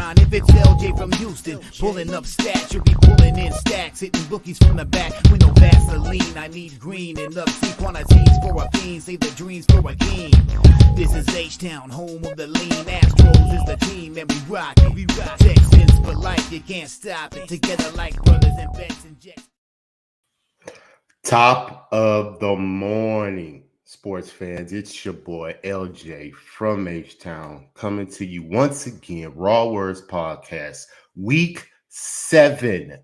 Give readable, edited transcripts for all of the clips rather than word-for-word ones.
grind. If it's LJ from Houston, pulling up stats, you'll be pulling in stacks, hitting bookies from the back with no Vaseline. I need green and upsea quantities for a fiend, save the dreams for a king. This is H-Town, home of the lean. Astros is the team, and we rock it. We rock Texans for life, you can't stop it. Together like brothers and Becks and Jets. Top of the morning, sports fans. It's your boy LJ from H-Town coming to you once again. RaWordzPodcast, Week 7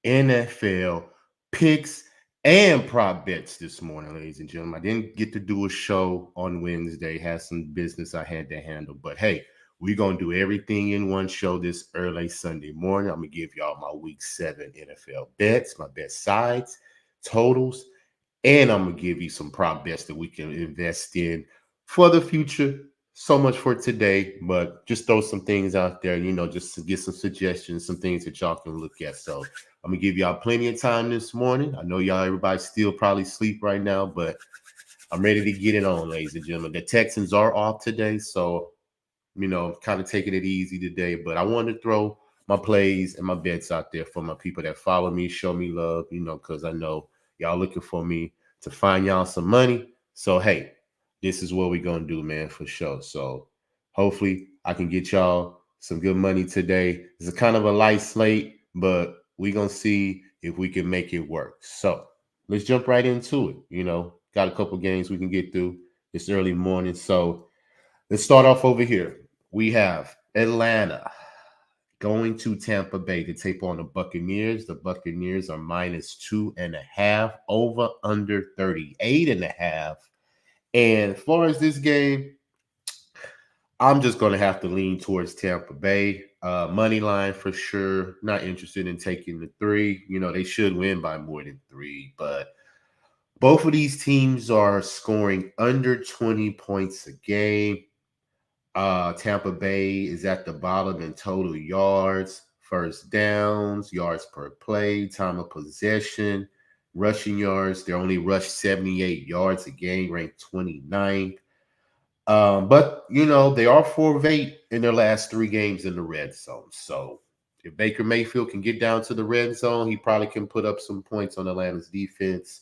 NFL picks and prop bets this morning, ladies and gentlemen. I didn't get to do a show on Wednesday. Had some business I had to handle. But hey, we're going to do everything in one show this early Sunday morning. I'm going to give y'all my Week 7 NFL bets, my best sides, totals, and I'm going to give you some prop bets that we can invest in for the future. So much for today, but just throw some things out there, just to get some suggestions, some things that y'all can look at. So I'm going to give y'all plenty of time this morning. I know everybody still probably asleep right now, but I'm ready to get it on, ladies and gentlemen. The Texans are off today, so, kind of taking it easy today. But I wanted to throw my plays and my bets out there for my people that follow me, show me love, because I know y'all looking for me to find y'all some money. So, hey, this is what we're going to do, man, for sure. So hopefully I can get y'all some good money today. It's a kind of a light slate, but we're going to see if we can make it work. So let's jump right into it. Got a couple games we can get through. It's early morning. So let's start off over here. We have Atlanta going to Tampa Bay to take on the Buccaneers. The Buccaneers are -2.5, over under 38.5. And as far as this game, I'm just going to have to lean towards Tampa Bay. Money line for sure. Not interested in taking the 3. They should win by more than 3. But both of these teams are scoring under 20 points a game. Tampa Bay is at the bottom in total yards, first downs, yards per play, time of possession, rushing yards. They only rush 78 yards a game, ranked 29th. But, they are 4 of 8 in their last 3 games in the red zone. So if Baker Mayfield can get down to the red zone, he probably can put up some points on Atlanta's defense.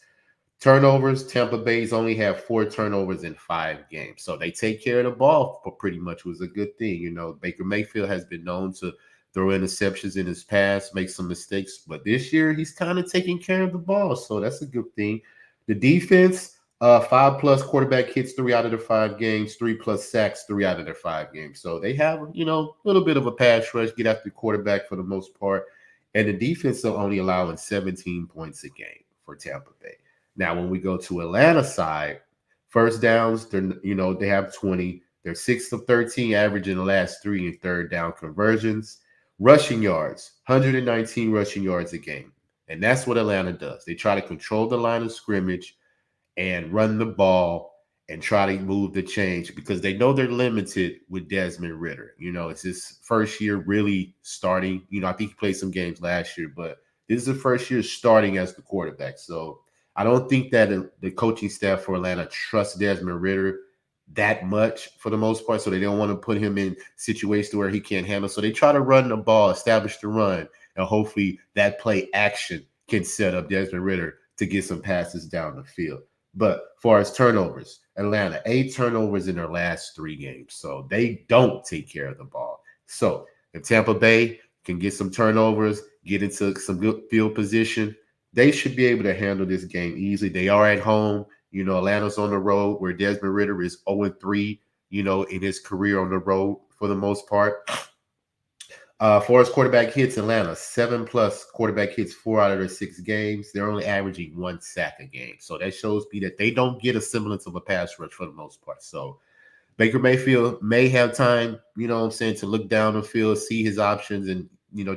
Turnovers, Tampa Bay's only have 4 turnovers in 5 games. So they take care of the ball for pretty much, was a good thing. Baker Mayfield has been known to throw interceptions in his past, make some mistakes. But this year, he's kind of taking care of the ball. So that's a good thing. The defense, 5+ quarterback hits 3 out of their 5 games, 3+ sacks 3 out of their 5 games. So they have, a little bit of a pass rush, get after the quarterback for the most part. And the defense are only allowing 17 points a game for Tampa Bay. Now, when we go to Atlanta side, first downs, they have 20. They're 6 of 13, average in the last 3 and third down conversions. Rushing yards, 119 rushing yards a game. And that's what Atlanta does. They try to control the line of scrimmage and run the ball and try to move the change because they know they're limited with Desmond Ridder. It's his first year really starting. I think he played some games last year, but this is the first year starting as the quarterback. So I don't think that the coaching staff for Atlanta trusts Desmond Ridder that much for the most part, so they don't want to put him in situations where he can't handle. So they try to run the ball, establish the run, and hopefully that play action can set up Desmond Ridder to get some passes down the field. But as far as turnovers, Atlanta, 8 turnovers in their last 3 games. So they don't take care of the ball. So if Tampa Bay can get some turnovers, get into some good field position, they should be able to handle this game easily. They are at home. Atlanta's on the road where Desmond Ridder is 0-3, in his career on the road for the most part. For his quarterback hits, Atlanta, 7+ quarterback hits 4 out of their 6 games. They're only averaging 1 sack a game. So that shows me that they don't get a semblance of a pass rush for the most part. So Baker Mayfield may have time, to look down the field, see his options, and,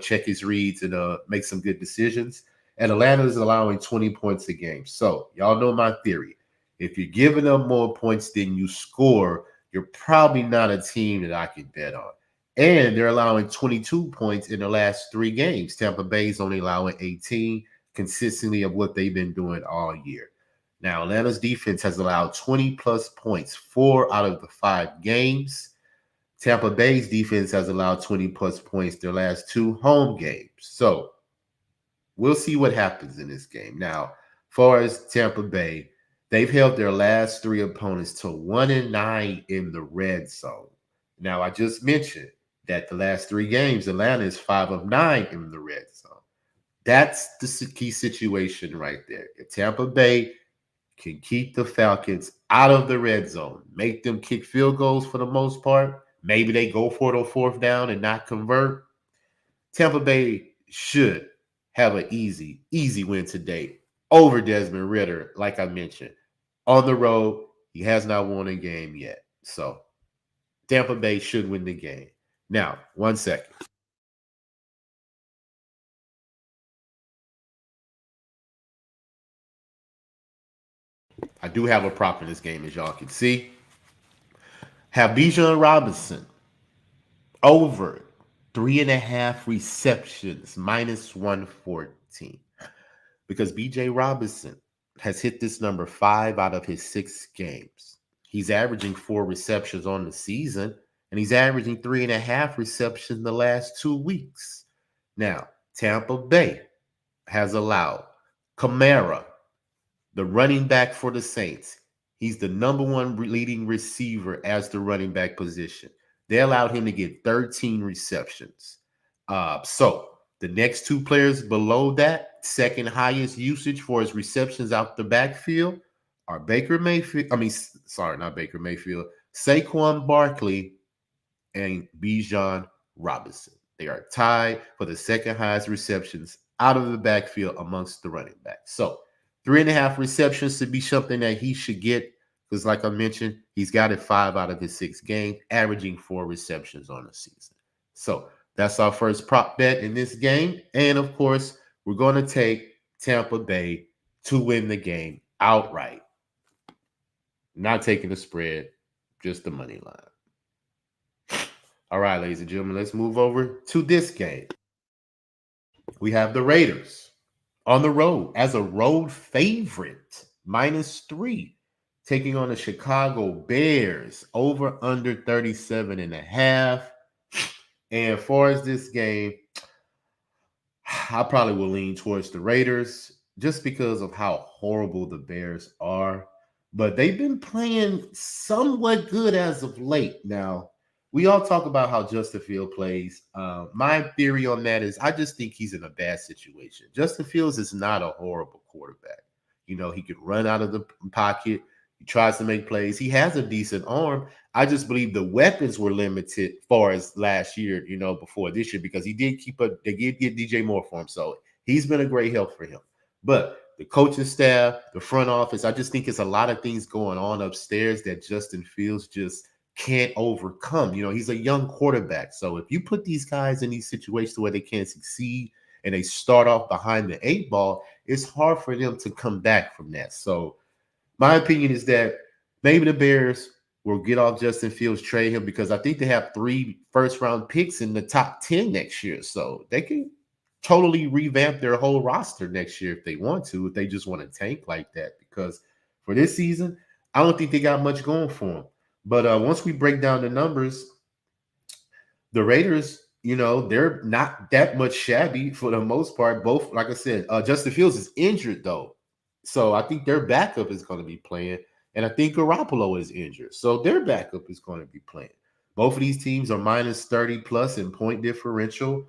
check his reads and make some good decisions. And Atlanta is allowing 20 points a game. So y'all know my theory. If you're giving up more points than you score, you're probably not a team that I can bet on. And they're allowing 22 points in the last 3 games. Tampa Bay is only allowing 18, consistently of what they've been doing all year. Now, Atlanta's defense has allowed 20+ points 4 out of the 5 games. Tampa Bay's defense has allowed 20 plus points their last 2 home games. So we'll see what happens in this game. Now, as far as Tampa Bay, they've held their last 3 opponents to 1-9 in the red zone. Now, I just mentioned that the last 3 games, Atlanta is 5 of 9 in the red zone. That's the key situation right there. If Tampa Bay can keep the Falcons out of the red zone, make them kick field goals for the most part, maybe they go for it on 4th down and not convert, Tampa Bay should have an easy win today over Desmond Ridder, like I mentioned. On the road, he has not won a game yet. So Tampa Bay should win the game. Now, 1 second. I do have a prop in this game, as y'all can see. Have Bijan Robinson over 3.5 receptions, minus 114. Because BJ Robinson has hit this number 5 out of his 6 games. He's averaging 4 receptions on the season, and he's averaging 3.5 receptions the last 2 weeks. Now, Tampa Bay has allowed Kamara, the running back for the Saints. He's the number 1 leading receiver as the running back position. They allowed him to get 13 receptions. So the next 2 players below that, second highest usage for his receptions out the backfield, are Baker Mayfield. Not Baker Mayfield. Saquon Barkley and Bijan Robinson. They are tied for the second highest receptions out of the backfield amongst the running backs. So 3.5 receptions should be something that he should get because, like I mentioned, he's got it 5 out of his 6 games, averaging 4 receptions on the season. So that's our first prop bet in this game. And, of course, we're going to take Tampa Bay to win the game outright. Not taking the spread, just the money line. All right, ladies and gentlemen, let's move over to this game. We have the Raiders on the road as a road favorite, minus 3, taking on the Chicago Bears, over under 37.5. And as far as this game, I probably will lean towards the Raiders just because of how horrible the Bears are. But they've been playing somewhat good as of late. Now, we all talk about how Justin Fields plays. My theory on that is I just think he's in a bad situation. Justin Fields is not a horrible quarterback. You know, he could run out of the pocket. He tries to make plays. He has a decent arm. I just believe the weapons were limited far as last year, you know, before this year, because they did get DJ Moore for him. So he's been a great help for him. But the coaching staff, the front office, I just think it's a lot of things going on upstairs that Justin Fields just can't overcome. You know, he's a young quarterback. So if you put these guys in these situations where they can't succeed and they start off behind the 8 ball, it's hard for them to come back from that. So my opinion is that maybe the Bears will get off Justin Fields, trade him, because I think they have 3 first-round picks in the top 10 next year. So they can totally revamp their whole roster next year if they want to, if they just want to tank like that. Because for this season, I don't think they got much going for them. But once we break down the numbers, the Raiders, you know, they're not that much shabby for the most part. Both, like I said, Justin Fields is injured, though. So I think their backup is going to be playing. And I think Garoppolo is injured. So their backup is going to be playing. Both of these teams are minus 30 plus in point differential.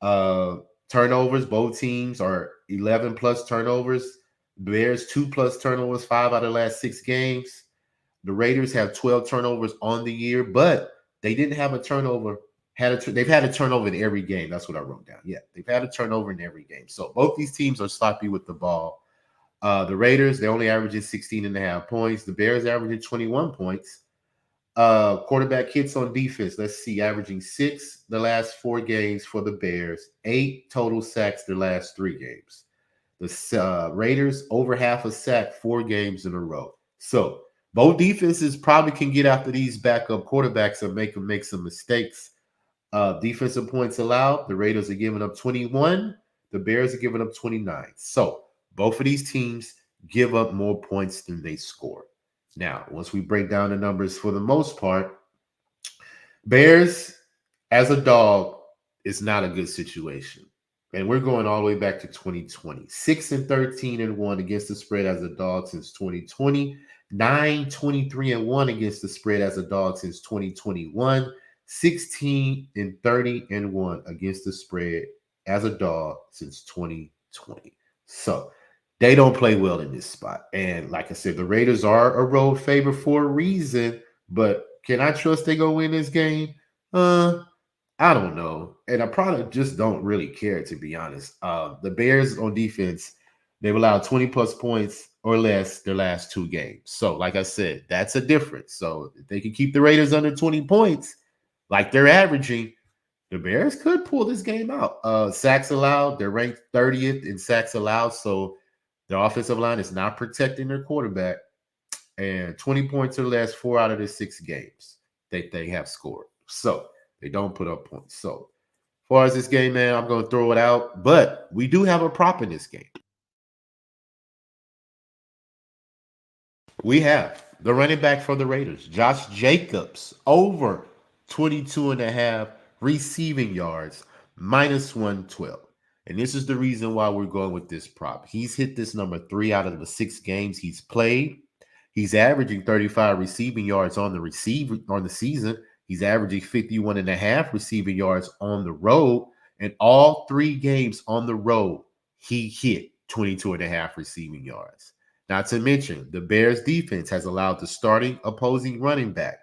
Turnovers, both teams are 11 plus turnovers. Bears 2 plus turnovers, 5 out of the last 6 games. The Raiders have 12 turnovers on the year, but they didn't have a turnover. They've had a turnover in every game. That's what I wrote down. Yeah, they've had a turnover in every game. So both these teams are sloppy with the ball. The Raiders, they only averaging 16.5 points. The Bears averaging 21 points. Quarterback hits on defense, let's see, averaging 6 the last 4 games for the Bears, 8 total sacks the last 3 games. The Raiders over half a sack 4 games in a row. So both defenses probably can get after these backup quarterbacks and make them make some mistakes. Defensive points allowed, the Raiders are giving up 21. The Bears are giving up 29. So both of these teams give up more points than they score. Now, once we break down the numbers for the most part, Bears as a dog is not a good situation. And we're going all the way back to 2020. 6-13-1 against the spread as a dog since 2020. 9-23-1 against the spread as a dog since 2021. 16-30-1 against the spread as a dog since 2020. So they don't play well in this spot. And like I said, the Raiders are a road favorite for a reason. But can I trust they go win this game? I don't know. And I probably just don't really care, to be honest. The Bears on defense, they've allowed 20 plus points or less their last two games. So, like I said, that's a difference. So, if they can keep the Raiders under 20 points, like they're averaging, the Bears could pull this game out. Sacks allowed, they're ranked 30th in sacks allowed. So, their offensive line is not protecting their quarterback. And 20 points or less, 4 out of the 6 games that they have scored. So, they don't put up points. So, as far as this game, man, I'm going to throw it out. But we do have a prop in this game. We have the running back for the Raiders, Josh Jacobs, over 22.5 receiving yards, minus 112. And this is the reason why we're going with this prop. He's hit this number 3 out of the 6 games he's played. He's averaging 35 receiving yards on the season. He's averaging 51.5 receiving yards on the road. And all 3 games on the road, he hit 22.5 receiving yards. Not to mention, the Bears defense has allowed the starting opposing running back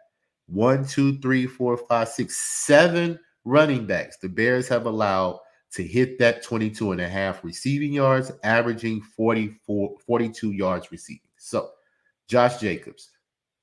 1, 2, 3, 4, 5, 6, 7 running backs. The Bears have allowed to hit that 22.5 receiving yards, averaging 42 yards receiving. So, Josh Jacobs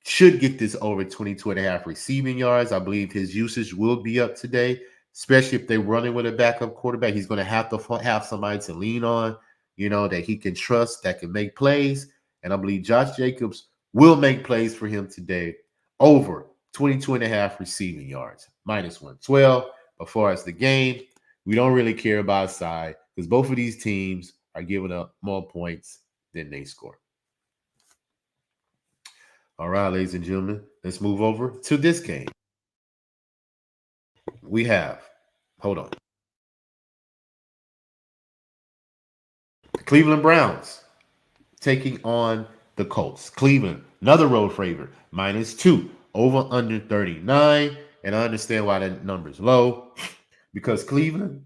should get this over 22.5 receiving yards. I believe his usage will be up today, especially if they're running with a backup quarterback. He's going to have somebody to lean on, that he can trust, that can make plays. And I believe Josh Jacobs will make plays for him today over 22.5 receiving yards, minus 112. As far as the game, we don't really care about side because both of these teams are giving up more points than they score. All right, ladies and gentlemen, let's move over to this game. We have, hold on, the Cleveland Browns taking on the Colts. Cleveland, another road favorite, minus 2, over under 39. And I understand why that number is low because Cleveland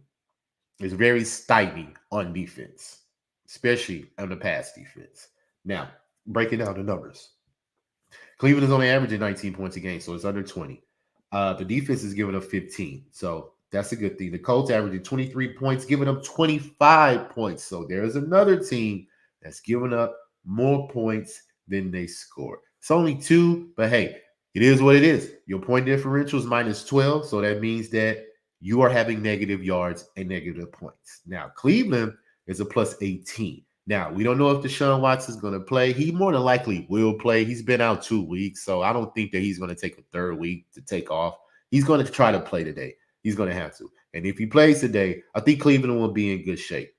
is very stymied on defense, especially on the pass defense. Now, breaking down the numbers. Cleveland is only averaging 19 points a game, so it's under 20. The defense is giving up 15, so that's a good thing. The Colts averaging 23 points, giving up 25 points. So there's another team that's giving up more points than they score. It's only 2, but hey, it is what it is. Your point differential is minus 12, so that means that you are having negative yards and negative points. Now, Cleveland is a plus 18. Now, we don't know if Deshaun Watson is going to play. He more than likely will play. He's been out 2 weeks, so I don't think that he's going to take a third week to take off. He's going to try to play today. He's going to have to. And if he plays today, I think Cleveland will be in good shape.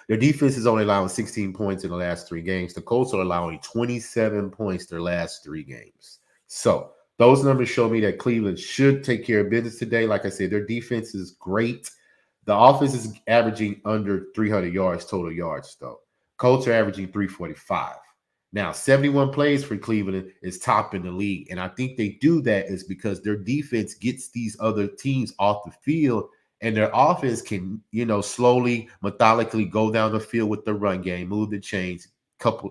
Their defense is only allowing 16 points in the last 3 games. The Colts are allowing 27 points their last 3 games. So those numbers show me that Cleveland should take care of business today. Like I said, their defense is great. The offense is averaging under 300 yards total yards, though. Colts are averaging 345. Now, 71 plays for Cleveland is top in the league. And I think they do that is because their defense gets these other teams off the field and their offense can, slowly, methodically go down the field with the run game, move the chains,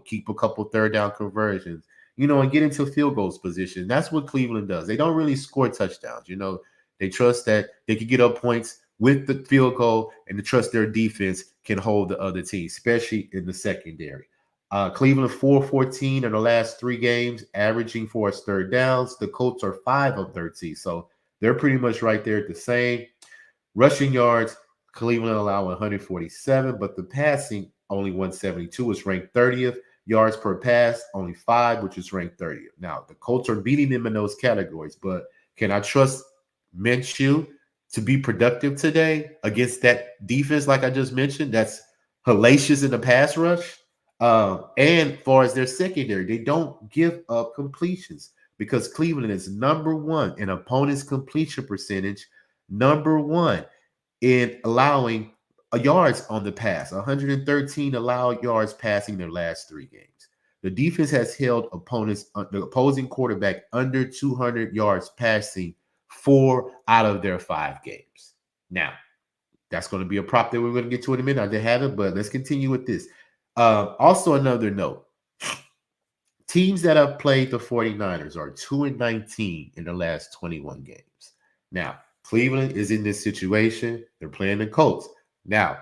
keep a couple third down conversions, and get into field goals position. That's what Cleveland does. They don't really score touchdowns. They trust that they can get up points with the field goal and to trust their defense can hold the other team, especially in the secondary. Cleveland 4-14 in the last 3 games, averaging for its third downs. The Colts are 5 of 13, so they're pretty much right there at the same. Rushing yards, Cleveland allow 147, but the passing only 172 is ranked 30th. Yards per pass, only 5, which is ranked 30th. Now, the Colts are beating them in those categories, but can I trust Minshew to be productive today against that defense, like I just mentioned, that's hellacious in the pass rush? And as far as their secondary, they don't give up completions. because Cleveland is number one in opponents' completion percentage, number one in allowing yards on the pass, 113 allowed yards passing their last 3 games. The defense has held opponents, the opposing quarterback, under 200 yards passing 4 out of their 5 games. Now, that's going to be a prop that we're going to get to in a minute. I didn't have it, but let's continue with this. Also, another note. Teams that have played the 49ers are 2-19 in the last 21 games. Now, Cleveland is in this situation. They're playing the Colts. Now,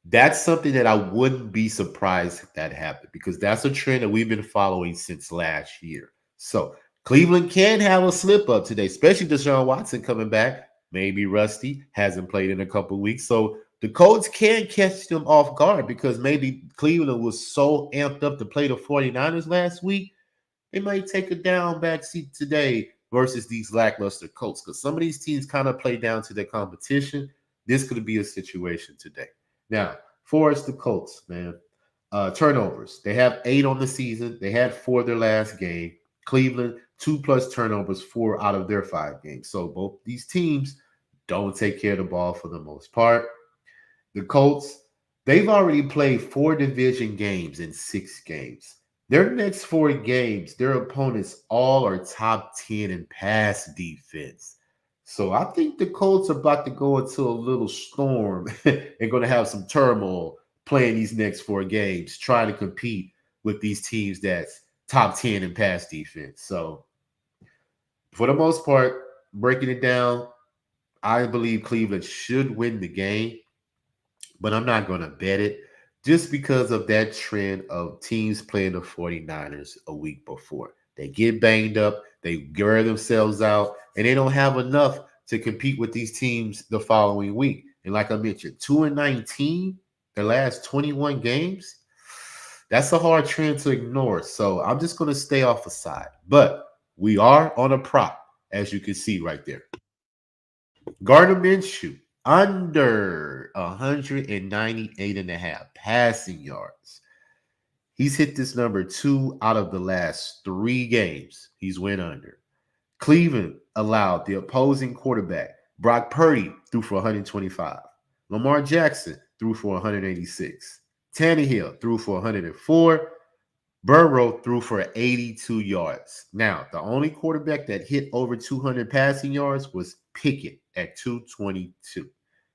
that's something that I wouldn't be surprised if that happened, because that's a trend that we've been following since last year. So Cleveland can have a slip up today, especially Deshaun Watson coming back. Maybe rusty, hasn't played in a couple of weeks. So the Colts can catch them off guard, because maybe Cleveland was so amped up to play the 49ers last week. They might take a down backseat today versus these lackluster Colts, because some of these teams kind of play down to their competition. This could be a situation today. Now, for us, the Colts, man, turnovers. They have 8 on the season. They had 4 their last game. Cleveland, 2+ turnovers, 4 out of their 5 games. So both these teams don't take care of the ball for the most part. The Colts, they've already played 4 division games in 6 games. Their next 4 games, their opponents all are top 10 in pass defense. So I think the Colts are about to go into a little storm and going to have some turmoil playing these next 4 games, trying to compete with these teams that's top 10 in pass defense. So for the most part, breaking it down, I believe Cleveland should win the game, but I'm not going to bet it just because of that trend of teams playing the 49ers a week before. They get banged up, they wear themselves out, and they don't have enough to compete with these teams the following week. And like I mentioned, 2-19, the last 21 games, that's a hard trend to ignore. So I'm just going to stay off the side. But we are on a prop, as you can see right there. Gardner Minshew, under 198.5 passing yards. He's hit this number 2 out of the last 3 games. He's went under. Cleveland allowed the opposing quarterback, Brock Purdy, threw for 125. Lamar Jackson threw for 186. Tannehill threw for 104. Burrow threw for 82 yards. Now, the only quarterback that hit over 200 passing yards was Pickett at 222.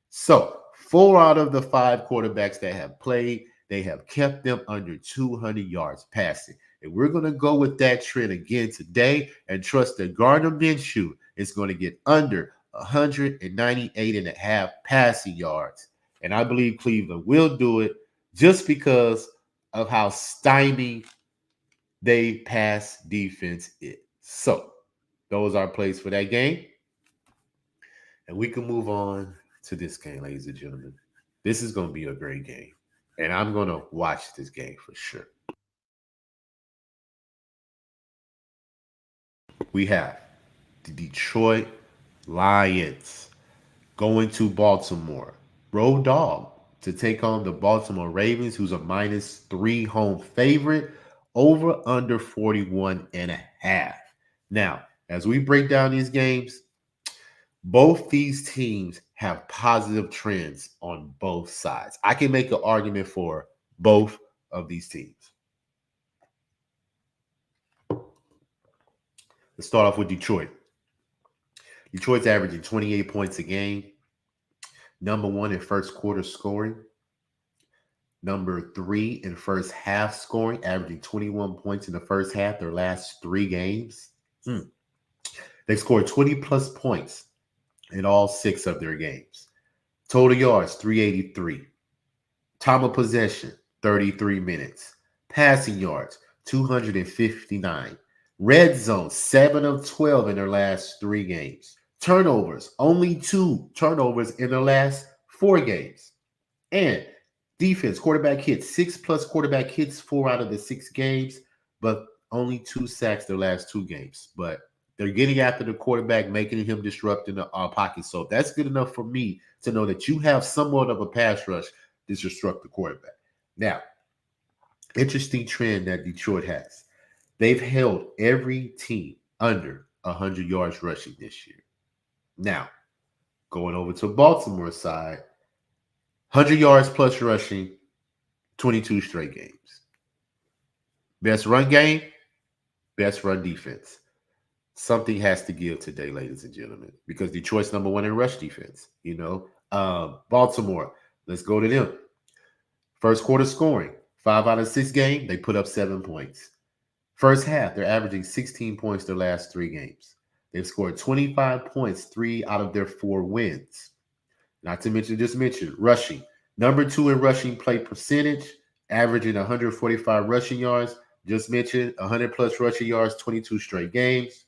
So 4 out of the 5 quarterbacks that have played, they have kept them under 200 yards passing. And we're going to go with that trend again today and trust that Gardner Minshew is going to get under 198.5 passing yards. And I believe Cleveland will do it just because of how stymied they pass defense is. So those are plays for that game. And we can move on to this game, ladies and gentlemen. This is going to be a great game. And I'm going to watch this game for sure. We have the Detroit Lions going to Baltimore. Road dog to take on the Baltimore Ravens, who's a -3 home favorite, over under 41.5. Now, as we break down these games, both these teams have positive trends on both sides. I can make an argument for both of these teams. Let's start off with Detroit. Detroit's averaging 28 points a game. Number 1 in first quarter scoring. Number 3 in first half scoring, averaging 21 points in the first half their last 3 games. They've scored 20+ points in all 6 of their games. Total yards, 383. Time of possession, 33 minutes. Passing yards, 259. Red zone, 7 of 12 in their last 3 games. Turnovers, only 2 turnovers in their last 4 games. And defense, quarterback hits, 6+ quarterback hits, 4 out of the 6 games, but only 2 sacks their last 2 games. But they're getting after the quarterback, making him disrupt in the pocket. So that's good enough for me to know that you have somewhat of a pass rush to disrupt the quarterback. Now, interesting trend that Detroit has. They've held every team under 100 yards rushing this year. Now, going over to Baltimore side, 100 yards plus rushing, 22 straight games. Best run game, best run defense. Something has to give today, ladies and gentlemen, because Detroit's number one in rush defense. Baltimore, let's go to them. First quarter scoring, 5 out of 6 games, they put up 7 points. First half, they're averaging 16 points their last 3 games. They've scored 25 points 3 out of their 4 wins. Not to mention, just mention rushing. Number 2 in rushing play percentage, averaging 145 rushing yards. Just mentioned 100 plus rushing yards, 22 straight games.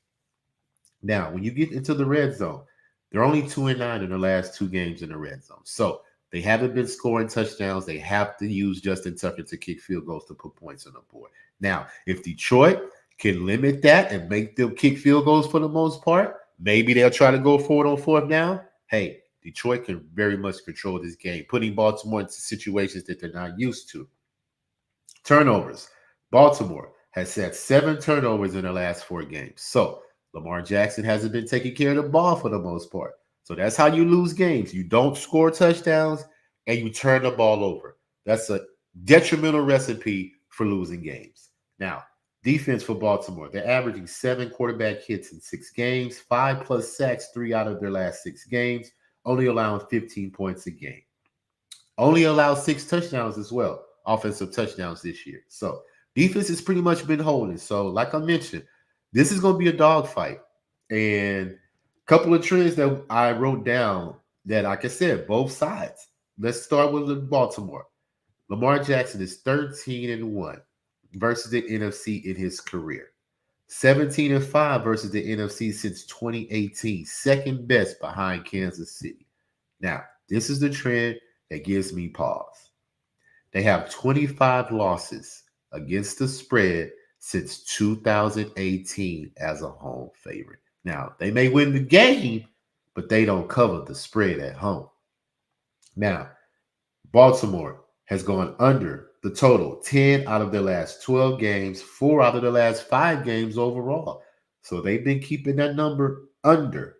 Now, when you get into the red zone, they're only 2-9 in the last 2 games in the red zone. So they haven't been scoring touchdowns. They have to use Justin Tucker to kick field goals to put points on the board. Now, if Detroit can limit that and make them kick field goals for the most part, maybe they'll try to go forward on 4th down. Hey, Detroit can very much control this game, putting Baltimore into situations that they're not used to. Turnovers. Baltimore has had 7 turnovers in the last 4 games. So Lamar Jackson hasn't been taking care of the ball for the most part. So that's how you lose games. You don't score touchdowns and you turn the ball over. That's a detrimental recipe for losing games. Now, defense for Baltimore. They're averaging 7 quarterback hits in 6 games, 5 plus sacks 3 out of their last 6 games, only allowing 15 points a game. Only allowed 6 touchdowns as well, offensive touchdowns this year. So defense has pretty much been holding. So like I mentioned, this is going to be a dogfight. And a couple of trends that I wrote down that, like I said, both sides. Let's start with Baltimore. Lamar Jackson is 13-1 versus the NFC in his career. 17-5 versus the NFC since 2018. Second best behind Kansas City. Now, this is the trend that gives me pause. They have 25 losses against the spread since 2018 as a home favorite. Now, they may win the game, but they don't cover the spread at home. Now, Baltimore has gone under the total 10 out of their last 12 games, 4 out of the last 5 games overall. So they've been keeping that number under.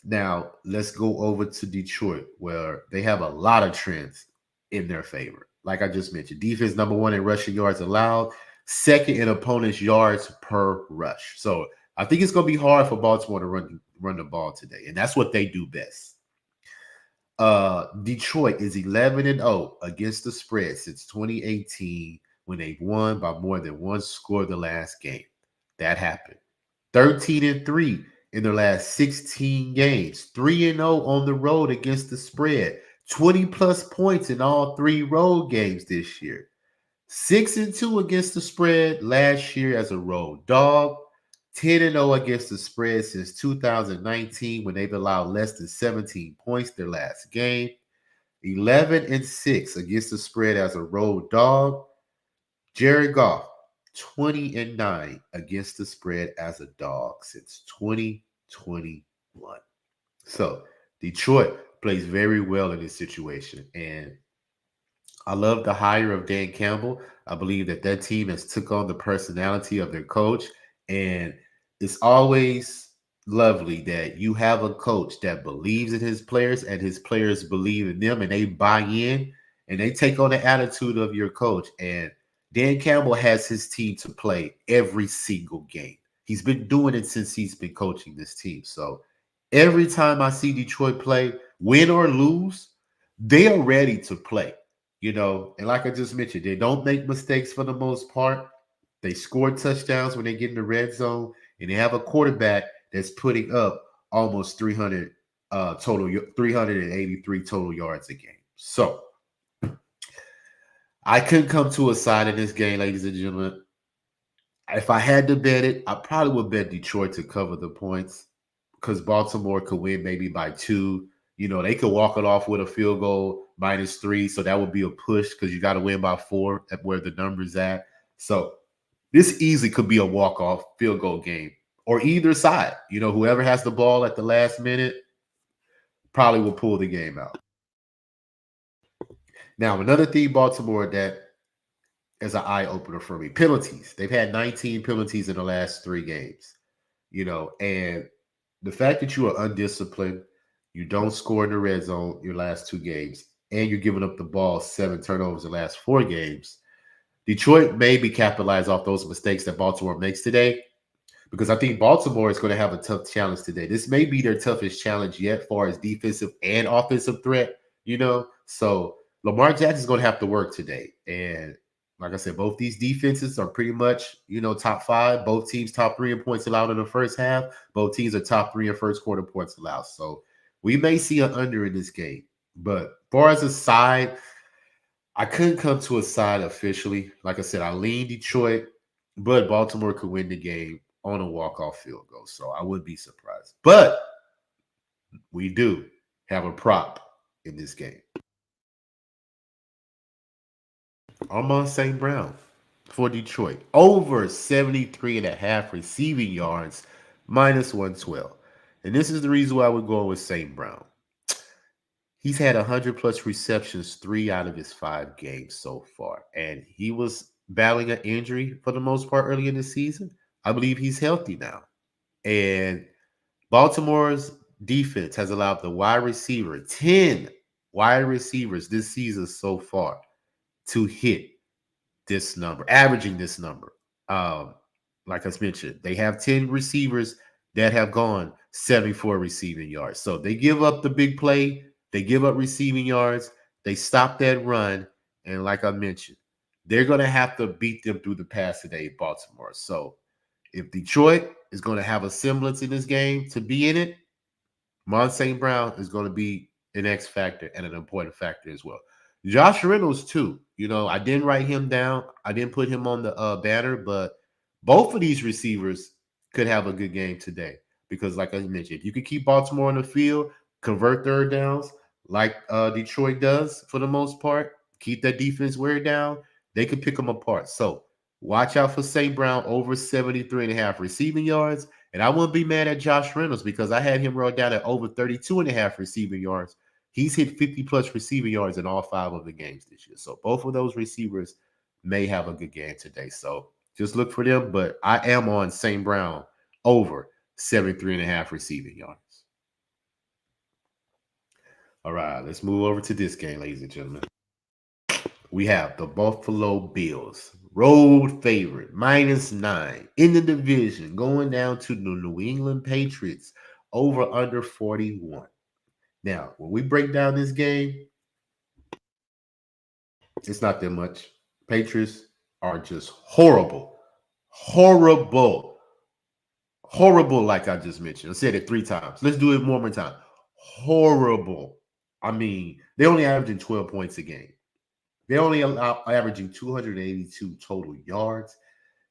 Now, let's go over to Detroit, where they have a lot of trends in their favor. Like I just mentioned, defense number 1 in rushing yards allowed, 2nd in opponents' yards per rush. So I think it's going to be hard for Baltimore to run the ball today, and that's what they do best. Detroit is 11-0 against the spread since 2018 when they've won by more than 1 score the last game. That happened. 13-3 in their last 16 games. 3-0 on the road against the spread. 20-plus points in all 3 road games this year. 6-2 against the spread last year as a road dog. 10-0 against the spread since 2019 when they've allowed less than 17 points their last game. 11-6 against the spread as a road dog. Jared Goff, 20-9 against the spread as a dog since 2021. So Detroit plays very well in this situation. And I love the hire of Dan Campbell. I believe that team has took on the personality of their coach. And it's always lovely that you have a coach that believes in his players and his players believe in them and they buy in and they take on the attitude of your coach. And Dan Campbell has his team to play every single game. He's been doing it since he's been coaching this team. So every time I see Detroit play, win or lose, they are ready to play. And like I just mentioned, they don't make mistakes for the most part. They score touchdowns when they get in the red zone, and they have a quarterback that's putting up almost 383 total yards a game. So I couldn't come to a side in this game, ladies and gentlemen. If I had to bet it, I probably would bet Detroit to cover the points because Baltimore could win maybe by 2. They could walk it off with a field goal -3. So that would be a push because you got to win by 4 at where the number's at. So this easily could be a walk-off field goal game or either side. Whoever has the ball at the last minute probably will pull the game out. Now, another thing, Baltimore, that is an eye-opener for me. Penalties. They've had 19 penalties in the last 3 games. And the fact that you are undisciplined, you don't score in the red zone your last 2 games, and you're giving up the ball 7 turnovers the last 4 games. Detroit maybe capitalize off those mistakes that Baltimore makes today, because I think Baltimore is going to have a tough challenge today. This may be their toughest challenge yet, far as defensive and offensive threat. So Lamar Jackson's going to have to work today. And like I said, both these defenses are pretty much, top 5. Both teams top 3 in points allowed in the first half. Both teams are top 3 in first quarter points allowed. So we may see an under in this game. But as far as a side, I couldn't come to a side officially. Like I said, I lean Detroit, but Baltimore could win the game on a walk-off field goal. So I wouldn't be surprised. But we do have a prop in this game. Amon St. Brown for Detroit. Over 73.5 receiving yards, minus 112. And this is the reason why we're going with St. Brown. He's had 100-plus receptions 3 out of his 5 games so far. And he was battling an injury for the most part early in the season. I believe he's healthy now. And Baltimore's defense has allowed 10 wide receivers this season so far to hit this number, averaging this number. Like I mentioned, they have 10 receivers that have gone 74 receiving yards. So they give up the big play. They give up receiving yards. They stop that run. And like I mentioned, they're going to have to beat them through the pass today, Baltimore. So if Detroit is going to have a semblance in this game to be in it, Mon St. Brown is going to be an X factor and an important factor as well. Josh Reynolds, too. I didn't write him down. I didn't put him on the banner, but both of these receivers could have a good game today. Because like I mentioned, if you could keep Baltimore on the field, convert third downs like Detroit does for the most part, keep that defense wear down, they could pick them apart. So watch out for St. Brown over 73.5 receiving yards. And I wouldn't be mad at Josh Reynolds because I had him rolled down at over 32.5 receiving yards. He's hit 50-plus receiving yards in all 5 of the games this year. So both of those receivers may have a good game today. So just look for them. But I am on St. Brown over 73.5 receiving yards. All right, let's move over to this game, ladies and gentlemen. We have the Buffalo Bills, road favorite, -9 in the division, going down to the New England Patriots, over under 41. Now, when we break down this game, it's not that much. Patriots are just horrible. Horrible, like I just mentioned. I said it 3 times. Let's do it one more time. Horrible. I mean, they're only averaging 12 points a game. They're only averaging 282 total yards.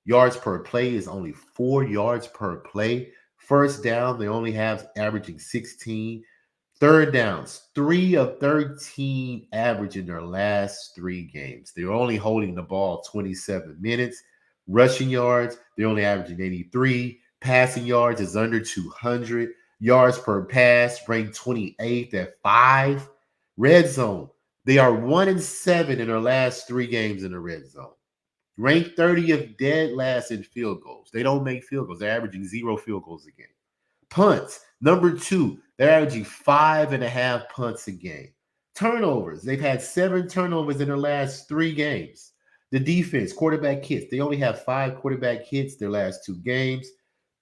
Yards per play is only 4 yards per play. First down, they only have averaging 16. Third downs, 3 of 13 average in their last 3 games. They're only holding the ball 27 minutes. Rushing yards, they're only averaging 83. Passing yards is under 200. Yards per pass, ranked 28th at 5. Red zone, they are 1-7 in their last 3 games in the red zone. Ranked 30th dead last in field goals. They don't make field goals. They're averaging 0 field goals a game. Punts, number 2. They're averaging 5.5 punts a game. Turnovers, they've had 7 turnovers in their last 3 games. The defense, quarterback hits, they only have 5 quarterback hits their last 2 games.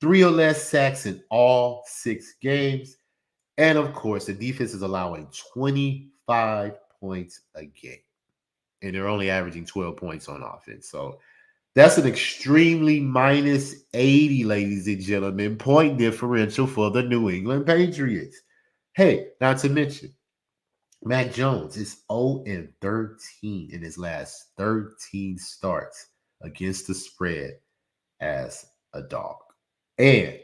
3 or less sacks in all 6 games. And, of course, the defense is allowing 25 points a game. And they're only averaging 12 points on offense. So that's an extremely -80, ladies and gentlemen, point differential for the New England Patriots. Hey, not to mention, Mac Jones is 0-13 in his last 13 starts against the spread as a dog. And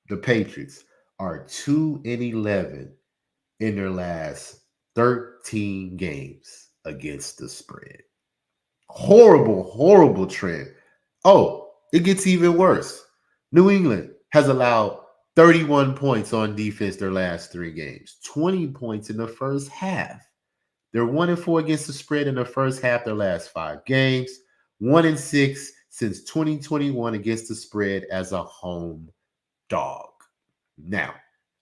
the Patriots are 2-11 in their last 13 games against the spread. Horrible trend. Oh, it gets even worse. New England has allowed 31 points on defense their last 3 games, 20 points in the first half. They're 1-4 against the spread in the first half their last 5 games, 1-6 since 2021 against the spread as a home dog. Now,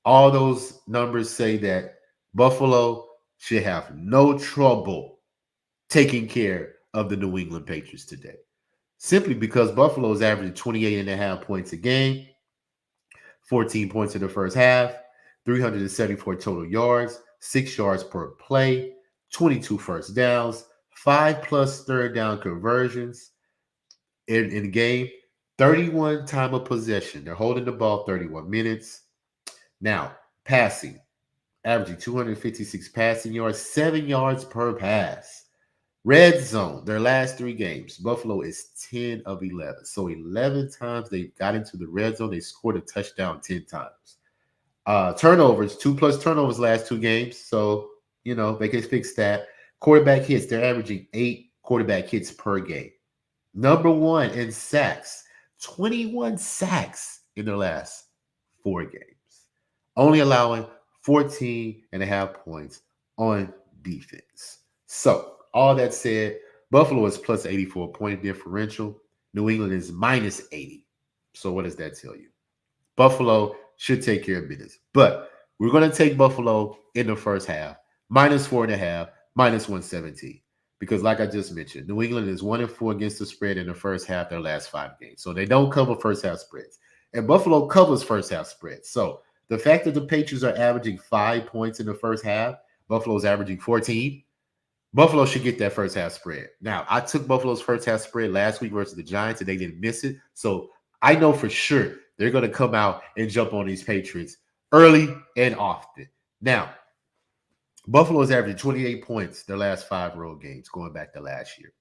all those numbers say that Buffalo should have no trouble taking care of the New England Patriots today. Simply because Buffalo is averaging 28.5 points a game, 14 points in the first half, 374 total yards, 6 yards per play, 22 first downs, 5 plus third down conversions in the game, 31 time of possession. They're holding the ball 31 minutes. Now, passing, averaging 256 passing yards, 7 yards per pass. Red zone, their last 3 games, Buffalo is 10 of 11. So 11 times they got into the red zone. They scored a touchdown 10 times. Turnovers, 2 plus turnovers last 2 games. So, they can fix that. Quarterback hits, they're averaging 8 quarterback hits per game. Number 1 in sacks, 21 sacks in their last 4 games. Only allowing 14.5 points on defense. So, all that said, Buffalo is plus 84 point differential. New England is minus 80. So what does that tell you? Buffalo should take care of business. But we're going to take Buffalo in the first half, minus 4.5, minus 117. Because like I just mentioned, New England is 1-4 against the spread in the first half their last 5 games. So they don't cover first half spreads. And Buffalo covers first half spreads. So the fact that the Patriots are averaging 5 points in the first half, Buffalo's averaging 14. Buffalo should get that first half spread. Now, I took Buffalo's first half spread last week versus the Giants, and they didn't miss it. So I know for sure they're going to come out and jump on these Patriots early and often. Now, Buffalo is averaging 28 points their last 5 road games going back to last year.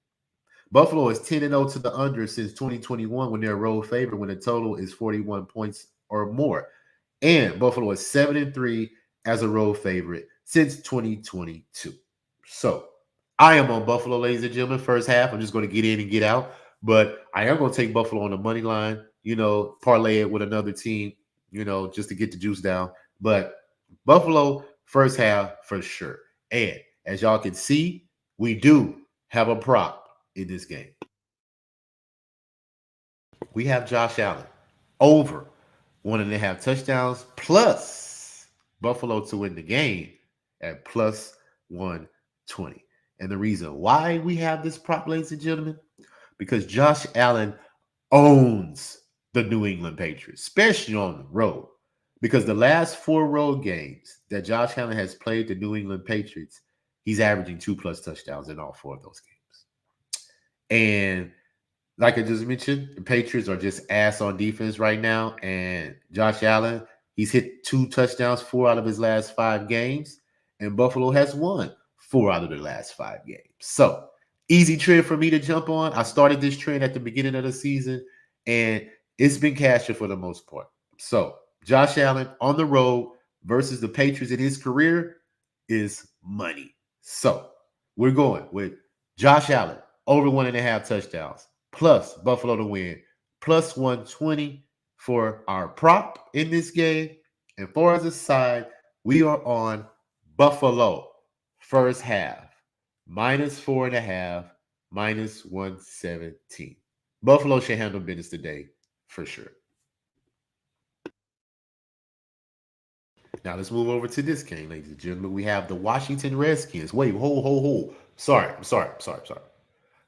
Buffalo is 10-0 to the under since 2021 when they're a road favorite when the total is 41 points or more. And Buffalo is 7-3 as a road favorite since 2022. So, I am on Buffalo, ladies and gentlemen, first half. I'm just going to get in and get out. But I am going to take Buffalo on the money line, parlay it with another team, just to get the juice down. But Buffalo, first half for sure. And as y'all can see, we do have a prop in this game. We have Josh Allen over 1.5 touchdowns plus Buffalo to win the game at plus 120. And the reason why we have this prop, ladies and gentlemen, because Josh Allen owns the New England Patriots, especially on the road. Because the last 4 road games that Josh Allen has played the New England Patriots, he's averaging 2 plus touchdowns in all 4 of those games. And like I just mentioned, the Patriots are just ass on defense right now. And Josh Allen, he's hit 2 touchdowns 4 out of his last 5 games. And Buffalo has won 4 out of the last 5 games. So, easy trend for me to jump on. I started this trend at the beginning of the season, and it's been cashing for the most part. So, Josh Allen on the road versus the Patriots in his career is money. So, we're going with Josh Allen over 1.5 touchdowns plus Buffalo to win plus 120 for our prop in this game. And for us side, we are on Buffalo first half, minus 4.5, minus 117. Buffalo should handle business today for sure. Now let's move over to this game, ladies and gentlemen. We have the Washington Redskins. Wait, hold. Sorry.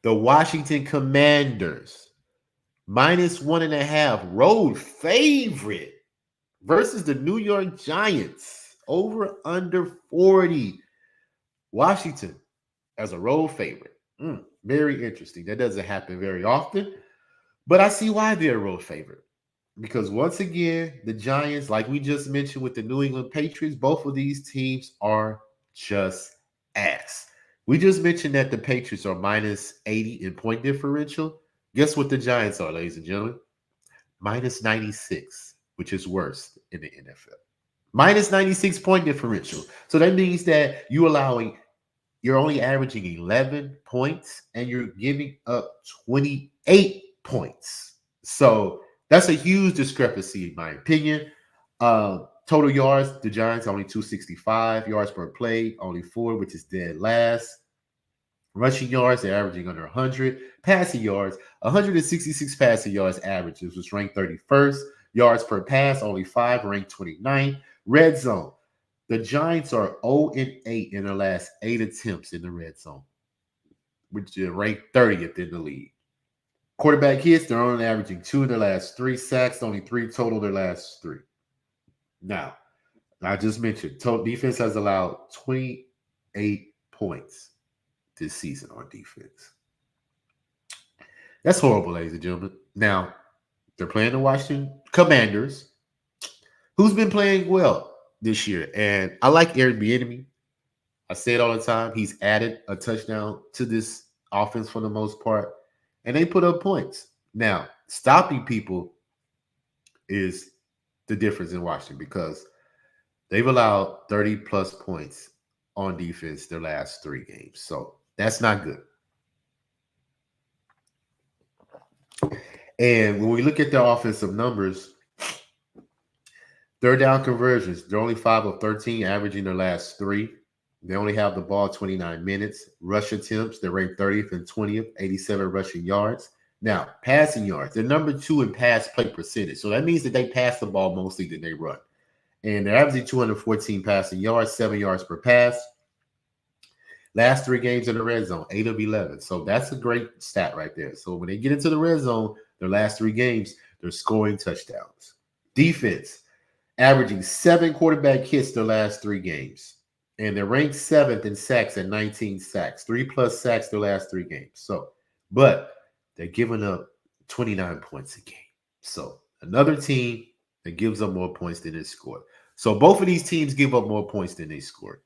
The Washington Commanders, minus 1.5, road favorite versus the New York Giants, over under 40. Washington as a road favorite. Very interesting. That doesn't happen very often, but I see why they're a road favorite. Because once again, the Giants, like we just mentioned with the New England Patriots, both of these teams are just ass. We just mentioned that the Patriots are minus 80 in point differential. Guess what the Giants are, ladies and gentlemen? Minus 96, which is worse in the NFL. Minus 96 point differential. So that means that you're only averaging 11 points and you're giving up 28 points. So that's a huge discrepancy in my opinion. Total yards, the Giants only 265. Yards per play, only 4, which is dead last. Rushing yards, they're averaging under 100. Passing yards, 166 passing yards average. This was ranked 31st. Yards per pass, only 5, ranked 29th. Red zone. The Giants are 0-8 in their last 8 attempts in the red zone, which is ranked 30th in the league. Quarterback hits, they're only averaging 2 in their last 3. Sacks, only 3 total their last 3. Now, I just mentioned, total defense has allowed 28 points this season on defense. That's horrible, ladies and gentlemen. Now, they're playing the Washington Commanders, who's been playing well this year. And I like Eric Bieniemy. I say it all the time. He's added a touchdown to this offense for the most part, and they put up points. Now, stopping people is the difference in Washington because they've allowed 30-plus points on defense their last 3 games. So that's not good. And when we look at their offensive numbers, third down conversions, they're only 5 of 13, averaging their last 3. They only have the ball 29 minutes. Rush attempts, they're ranked 30th and 20th, 87 rushing yards. Now, passing yards, they're number 2 in pass play percentage. So that means that they pass the ball mostly than they run. And they're averaging 214 passing yards, 7 yards per pass. Last 3 games in the red zone, 8 of 11. So that's a great stat right there. So when they get into the red zone, their last 3 games, they're scoring touchdowns. Defense, averaging 7 quarterback hits their last 3 games. And they're ranked 7th in sacks at 19 sacks, 3-plus sacks their last 3 games. So, but they're giving up 29 points a game. So another team that gives up more points than they score. So both of these teams give up more points than they score.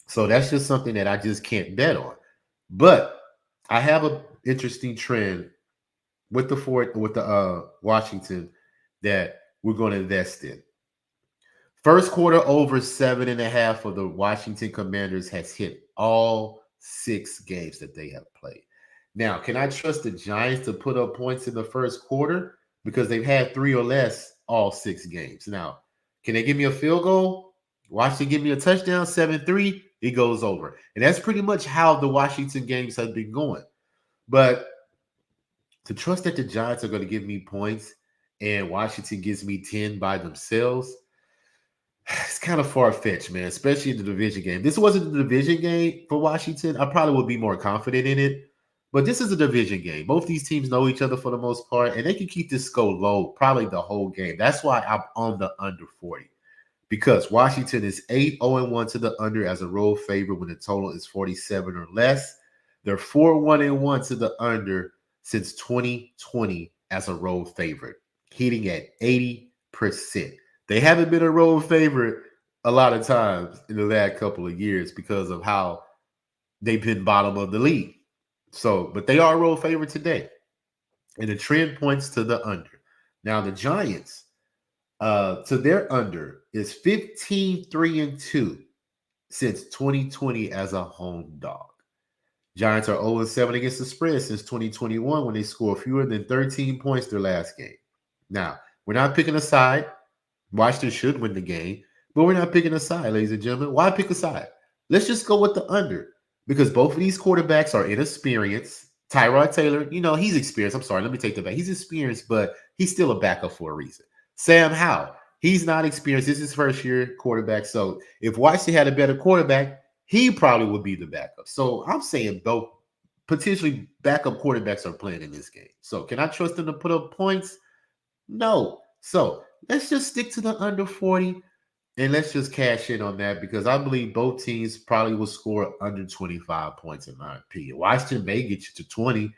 So that's just something that I just can't bet on. But I have an interesting trend with the Washington that we're going to invest in. First quarter over 7.5 of the Washington Commanders has hit all 6 games that they have played. Now, can I trust the Giants to put up points in the first quarter? Because they've had 3 or less all 6 games. Now, can they give me a field goal? Washington give me a touchdown, 7-3, it goes over. And that's pretty much how the Washington games have been going. But to trust that the Giants are going to give me points and Washington gives me 10 by themselves, it's kind of far-fetched, man, especially in the division game. This wasn't the division game for Washington. I probably would be more confident in it. But this is a division game. Both these teams know each other for the most part, and they can keep this score low probably the whole game. That's why I'm on the under 40. Because Washington is 8-0-1 to the under as a road favorite when the total is 47 or less. They're 4-1-1 to the under since 2020 as a road favorite, hitting at 80%. They haven't been a road favorite a lot of times in the last couple of years because of how they've been bottom of the league. So, but they are a road favorite today. And the trend points to the under. Now, the Giants, to their under is 15-3-2 since 2020 as a home dog. Giants are 0-7 against the spread since 2021 when they score fewer than 13 points their last game. Now, we're not picking a side. Washington should win the game, but we're not picking a side, ladies and gentlemen. Why pick a side? Let's just go with the under because both of these quarterbacks are inexperienced. Tyrod Taylor, he's experienced. I'm sorry, let me take that back. He's experienced, but he's still a backup for a reason. Sam Howell, he's not experienced. This is his first year quarterback. So if Washington had a better quarterback, he probably would be the backup. So I'm saying both potentially backup quarterbacks are playing in this game. So can I trust them to put up points? No. So let's just stick to the under 40 and let's just cash in on that because I believe both teams probably will score under 25 points in my opinion. Washington may get you to 20.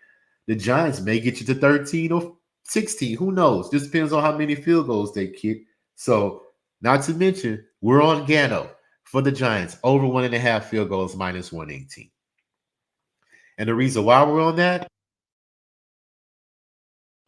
The Giants may get you to 13 or 16. Who knows? Just depends on how many field goals they kick. So not to mention, we're on Gano for the Giants, over 1.5 field goals, minus 118. And the reason why we're on that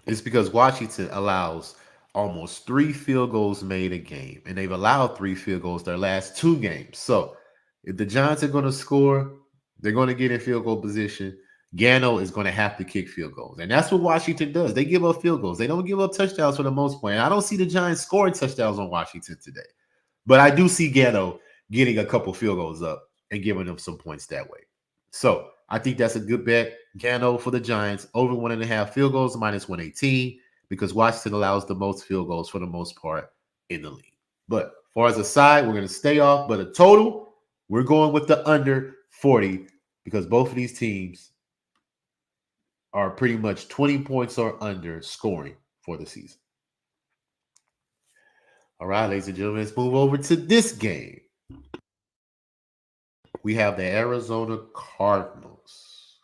is because Washington allows almost 3 field goals made a game, and they've allowed 3 field goals their last 2 games. So if the Giants are going to score, they're going to get in field goal position. Gano is going to have to kick field goals, and that's what Washington does. They give up field goals. They don't give up touchdowns for the most part. And I don't see the Giants scoring touchdowns on Washington today, but I do see Gano getting a couple field goals up and giving them some points that way. So I think that's a good bet. Gano for the Giants, over 1.5 field goals, minus 118. because Washington allows the most field goals for the most part in the league. But as far as a side, we're going to stay off. But a total, we're going with the under 40 because both of these teams are pretty much 20 points or under scoring for the season. All right, ladies and gentlemen, let's move over to this game. We have the Arizona Cardinals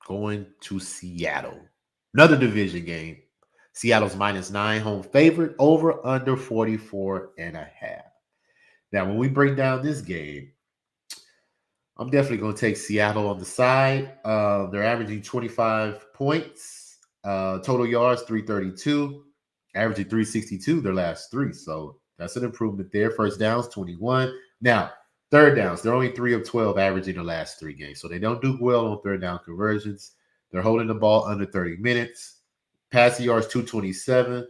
going to Seattle. Another division game. Seattle's -9 home favorite, over under 44.5. Now, when we break down this game, I'm definitely going to take Seattle on the side. They're averaging 25 points, total yards 332, averaging 362 their last three. So that's an improvement there. First downs 21. Now, third downs, they're only 3 of 12 averaging the last three games. So they don't do well on third down conversions. They're holding the ball under 30 minutes. Passing yards 227.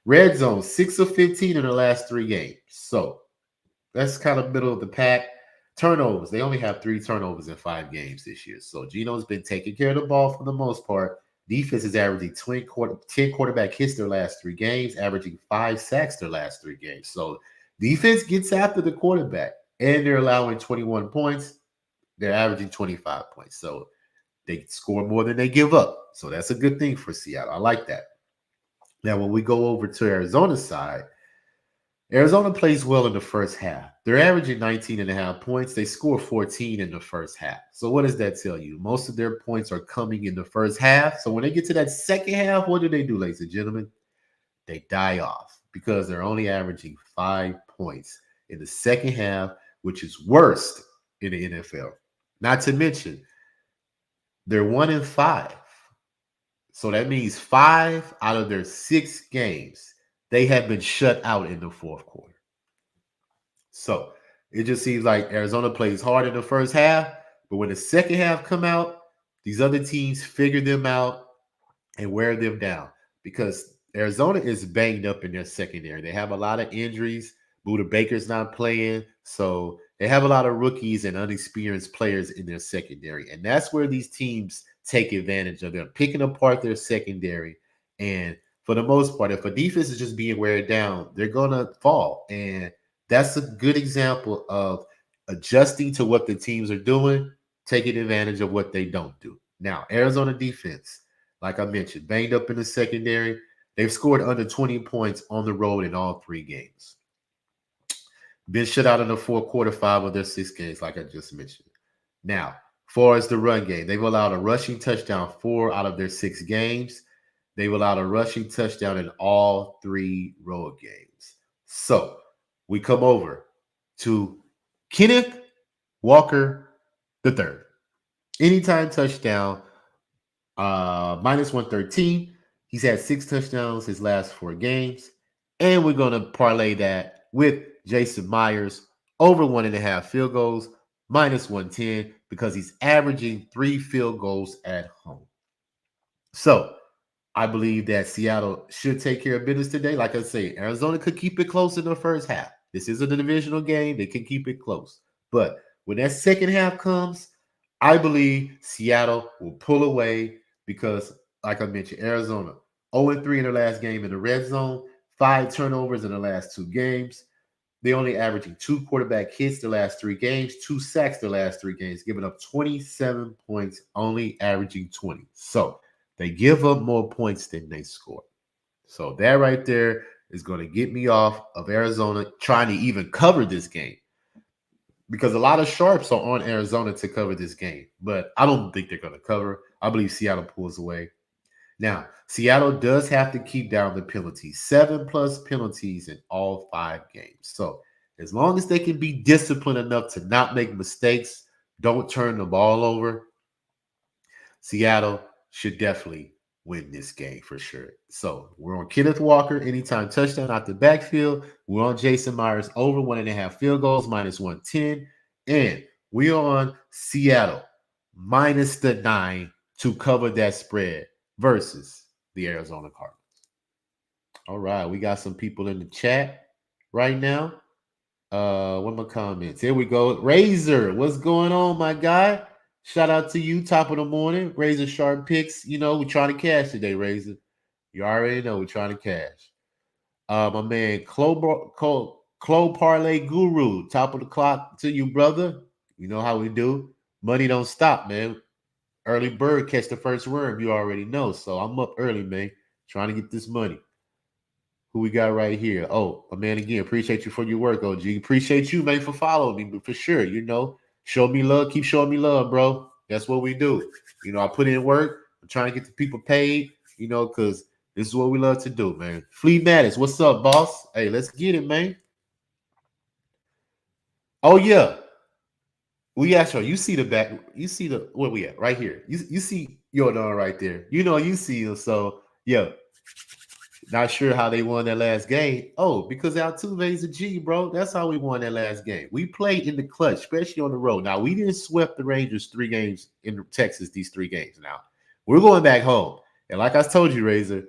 Red zone 6 of 15 in the last three games. So that's kind of middle of the pack. Turnovers, they only have 3 turnovers in 5 games this year. So Geno's been taking care of the ball for the most part. Defense is averaging 10 quarterback hits their last 3 games, averaging 5 sacks their last 3 games. So defense gets after the quarterback, and they're allowing 21 points. They're averaging 25 points. So they score more than they give up. So that's a good thing for Seattle. I like that. Now, when we go over to Arizona's side, Arizona plays well in the first half. They're averaging 19.5 points. They score 14 in the first half. So what does that tell you? Most of their points are coming in the first half. So when they get to that second half, what do they do, ladies and gentlemen? They die off because they're only averaging 5 points in the second half, which is worst in the NFL. Not to mention, they're 1-5. So that means 5 out of their 6 games they have been shut out in the fourth quarter. So it just seems like Arizona plays hard in the first half, but when the second half come out, these other teams figure them out and wear them down because Arizona is banged up in their secondary. They have a lot of injuries. Buda Baker's not playing, so they have a lot of rookies and unexperienced players in their secondary, and that's where these teams take advantage of them, picking apart their secondary. And for the most part, if a defense is just being wear down, they're going to fall. And that's a good example of adjusting to what the teams are doing, taking advantage of what they don't do. Now, Arizona defense, like I mentioned, banged up in the secondary. They've scored under 20 points on the road in all 3 games. Been shut out in the fourth quarter, 5 of their 6 games, like I just mentioned. Now, as far as the run game, they've allowed a rushing touchdown 4 out of their 6 games. They've allowed a rushing touchdown in all 3 road games. So we come over to Kenneth Walker III. Anytime touchdown, -113. He's had 6 touchdowns his last 4 games. And we're going to parlay that with Jason Myers over 1.5 field goals, -110, because he's averaging 3 field goals at home. So I believe that Seattle should take care of business today. Like I say, Arizona could keep it close in the first half. This isn't a divisional game. They can keep it close. But when that second half comes, I believe Seattle will pull away because, like I mentioned, Arizona 0-3 in their last game in the red zone, 5 turnovers in the last 2 games. They only averaging 2 quarterback hits the last 3 games, 2 sacks the last 3 games, giving up 27 points, only averaging 20. So they give up more points than they score. So that right there is going to get me off of Arizona trying to even cover this game because a lot of sharps are on Arizona to cover this game, but I don't think they're going to cover. I believe Seattle pulls away. Now, Seattle does have to keep down the penalties, 7+ penalties in all 5 games. So as long as they can be disciplined enough to not make mistakes, don't turn the ball over, Seattle should definitely win this game for sure. So we're on Kenneth Walker, anytime touchdown out the backfield. We're on Jason Myers over 1.5 field goals, -110. And we're on Seattle -9 to cover that spread versus the Arizona Cardinals. All right, we got some people in the chat right now. What are my comments? Here we go. Razor, what's going on, my guy? Shout out to you, top of the morning. Razor Sharp Picks. You know, we're trying to cash today, Razor. You already know we're trying to cash. My man, Clo Parlay Guru, top of the clock to you, brother. You know how we do. Money don't stop, man. Early bird catch the first worm. You already know. So I'm up early, man, trying to get this money. Who we got right here? Oh, my man, again, appreciate you for your work, OG. Appreciate you, man, for following me, but for sure, show me love, keep showing me love, bro. That's what we do. I put in work. I'm trying to get the people paid, because this is what we love to do, man. Flea Mattis, what's up, boss? Hey, let's get it, man. Oh, yeah. You see the back. You see where we at? Right here. You see Jordan right there. You see him. So, yeah. Not sure how they won that last game. Oh, because Altuve's a G, bro. That's how we won that last game. We played in the clutch, especially on the road. Now, we didn't sweep the Rangers 3 games in Texas, these 3 games. Now, we're going back home. And like I told you, Razor,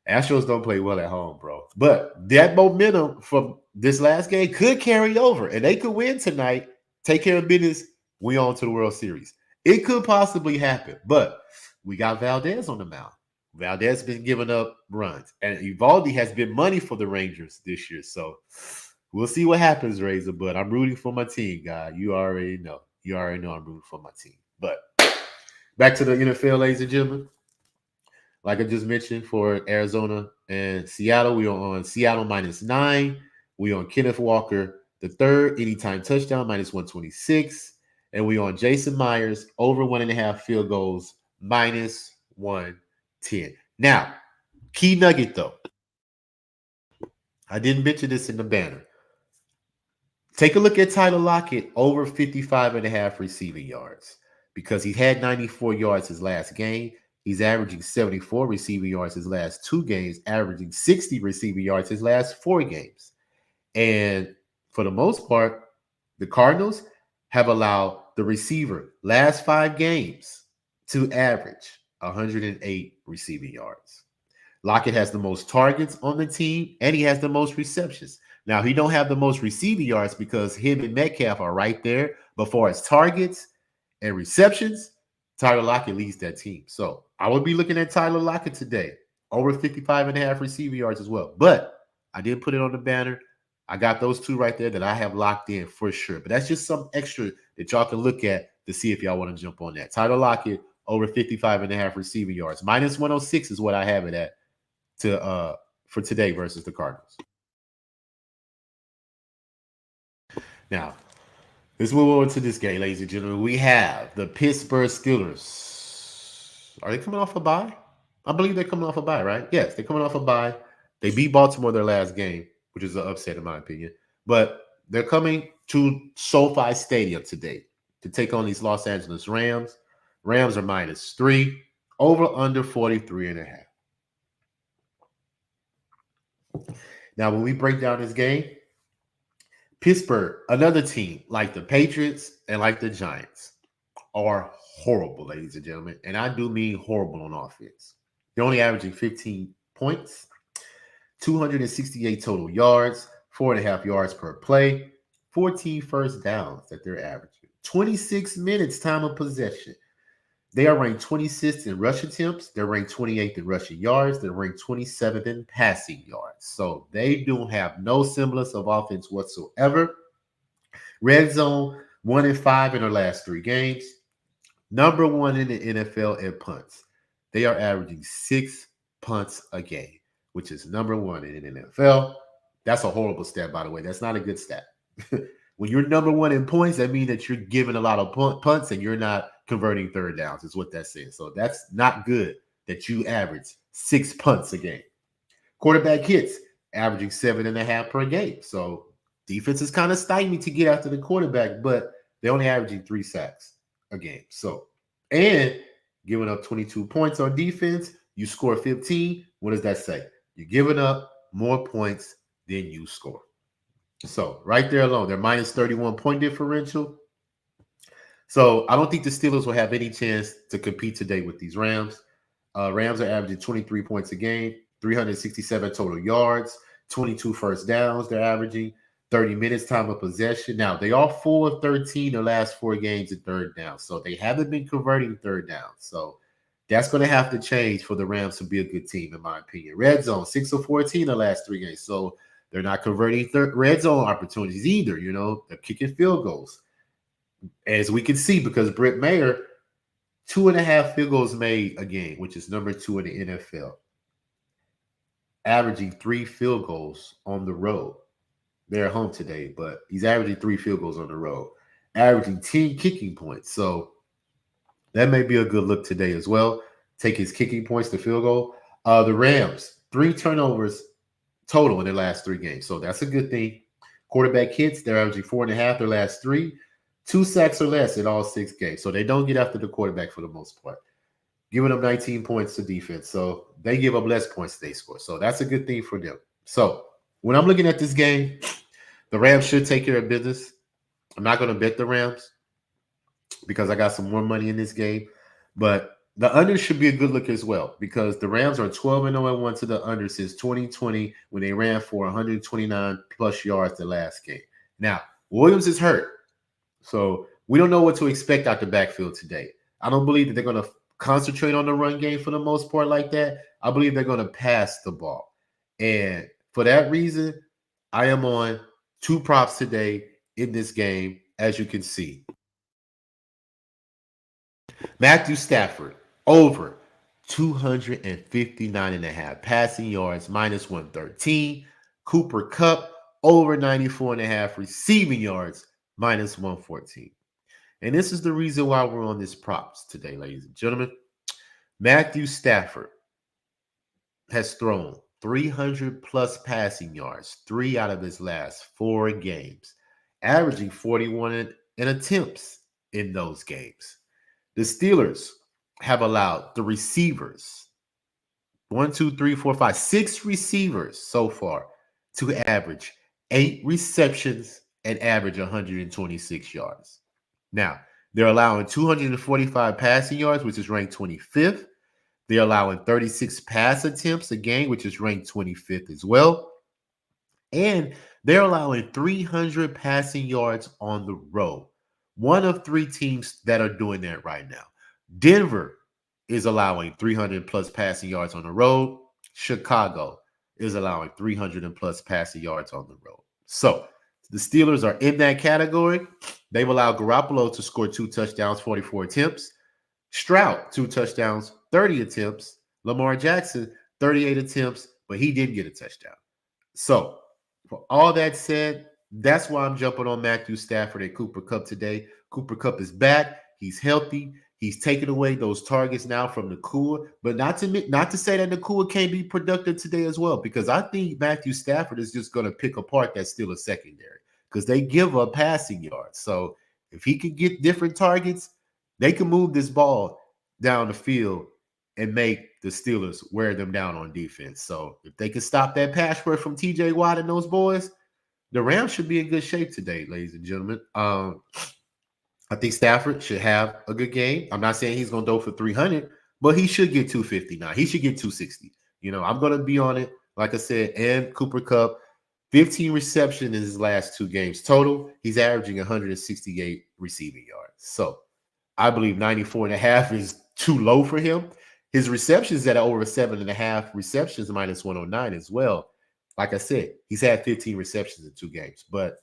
Astros don't play well at home, bro. But that momentum from this last game could carry over, and they could win tonight, take care of business, we on to the World Series. It could possibly happen, but we got Valdez on the mound. Valdez has been giving up runs, and Evaldi has been money for the Rangers this year. So we'll see what happens, Razor. But I'm rooting for my team, guy. You already know. I'm rooting for my team. But back to the NFL, ladies and gentlemen. Like I just mentioned, for Arizona and Seattle, we are on Seattle -9. We on Kenneth Walker the third anytime touchdown -126, and we on Jason Myers over 1.5 field goals -110. Now, key nugget though. I didn't mention this in the banner. Take a look at Tyler Lockett over 55.5 receiving yards because he had 94 yards his last game. He's averaging 74 receiving yards his last 2 games, averaging 60 receiving yards his last 4 games. And for the most part, the Cardinals have allowed the receiver last 5 games to average 108 receiving yards. Lockett has the most targets on the team, and he has the most receptions. Now, he don't have the most receiving yards because him and Metcalf are right there. But for his targets and receptions, Tyler Lockett leads that team. So I would be looking at Tyler Lockett today, over 55.5 receiving yards as well. But I did put it on the banner. I got those 2 right there that I have locked in for sure. But that's just some extra that y'all can look at to see if y'all want to jump on that. Tyler Lockett, over 55.5 receiving yards. -106 is what I have it at for today versus the Cardinals. Now, let's move on to this game, ladies and gentlemen. We have the Pittsburgh Steelers. Are they coming off a bye? I believe they're coming off a bye, right? Yes, they're coming off a bye. They beat Baltimore their last game, which is an upset in my opinion. But they're coming to SoFi Stadium today to take on these Los Angeles Rams. Rams are -3, over under 43.5. Now, when we break down this game, Pittsburgh, another team like the Patriots and like the Giants, are horrible, ladies and gentlemen. And I do mean horrible on offense. They're only averaging 15 points, 268 total yards, 4.5 yards per play, 14 first downs that they're averaging, 26 minutes time of possession. They are ranked 26th in rush attempts. They're ranked 28th in rushing yards. They're ranked 27th in passing yards. So they do have no semblance of offense whatsoever. Red zone, 1-5 in their last 3 games. Number 1 in the NFL in punts. They are averaging 6 punts a game, which is number 1 in the NFL. That's a horrible stat, by the way. That's not a good stat. When you're number 1 in points, that means that you're giving a lot of punts and you're not converting third downs, is what that says. So that's not good that you average 6 punts a game. Quarterback hits, averaging 7.5 per game. So defense is kind of stymied to get after the quarterback, but they're only averaging 3 sacks a game. So, and giving up 22 points on defense, you score 15. What does that say? You're giving up more points than you score. So right there alone, they're -31 point differential. So I don't think the Steelers will have any chance to compete today with these Rams. Rams are averaging 23 points a game, 367 total yards, 22 first downs. They're averaging 30 minutes time of possession. Now, they are 4 of 13 the last 4 games in third down. So they haven't been converting third down. So That's going to have to change for the Rams to be a good team, in my opinion. Red zone, 6 of 14 the last 3 games. So they're not converting red zone opportunities either. They're kicking field goals. As we can see, because Britt Mayer, 2.5 field goals made a game, which is number 2 in the NFL, averaging 3 field goals on the road. They're at home today, but he's averaging 3 field goals on the road, averaging 10 kicking points. So that may be a good look today as well. Take his kicking points to field goal. The Rams, 3 turnovers total in their last 3 games. So that's a good thing. Quarterback hits, they're averaging 4.5 their last 3. 2 sacks or less in all 6 games. So they don't get after the quarterback for the most part. Giving them 19 points to defense. So they give up less points than they score. So that's a good thing for them. So when I'm looking at this game, the Rams should take care of business. I'm not going to bet the Rams because I got some more money in this game. But the under should be a good look as well because the Rams are 12-0-1 to the under since 2020 when they ran for 129 plus yards the last game. Now, Williams is hurt. So we don't know what to expect out the backfield today. I don't believe that they're going to concentrate on the run game for the most part like that. I believe they're going to pass the ball. And for that reason, I am on 2 props today in this game, as you can see. Matthew Stafford, over 259.5 passing yards, minus 113. Cooper Kupp, over 94.5 receiving yards, minus 114. And this is the reason why we're on this props today, ladies and gentlemen. Matthew Stafford has thrown 300 plus passing yards 3 out of his last 4 games, averaging 41 in attempts in those games. The Steelers have allowed the receivers, 6 receivers so far to average 8 receptions and average 126 yards. Now, they're allowing 245 passing yards, which is ranked 25th. They're allowing 36 pass attempts a game, which is ranked 25th as well. And they're allowing 300 passing yards on the road. One of 3 teams that are doing that right now. Denver is allowing 300 plus passing yards on the road. Chicago is allowing 300 and plus passing yards on the road. So the Steelers are in that category. They've allowed Garoppolo to score 2 touchdowns, 44 attempts. Stroud, 2 touchdowns, 30 attempts. Lamar Jackson, 38 attempts, but he didn't get a touchdown. So for all that said, that's why I'm jumping on Matthew Stafford and Cooper Kupp today. Cooper Kupp is back. He's healthy. He's taking away those targets now from Nakua, but not to say that Nakua can't be productive today as well, because I think Matthew Stafford is just going to pick apart that Steelers secondary because they give up passing yards. So if he can get different targets, they can move this ball down the field and make the Steelers wear them down on defense. So if they can stop that pass rush from TJ Watt and those boys, the Rams should be in good shape today, ladies and gentlemen. I think Stafford should have a good game. I'm not saying he's going to go for 300, but he should get 259. He should get 260. I'm going to be on it, like I said, and Cooper Kupp, 15 receptions in his last 2 games total. He's averaging 168 receiving yards. So I believe 94.5 is too low for him. His receptions at over 7.5 receptions, minus 109 as well. Like I said, he's had 15 receptions in 2 games, but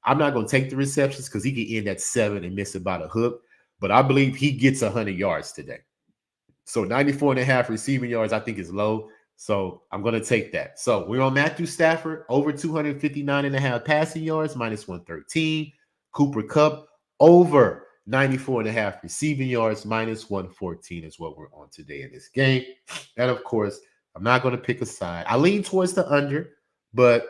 I'm not going to take the receptions because he can end at 7 and miss about a hook. But I believe he gets 100 yards today. So 94.5 receiving yards, I think, is low. So I'm going to take that. So we're on Matthew Stafford, over 259.5 passing yards, minus 113. Cooper Kupp, over 94.5 receiving yards, minus 114 is what we're on today in this game. And, of course, I'm not going to pick a side. I lean towards the under, but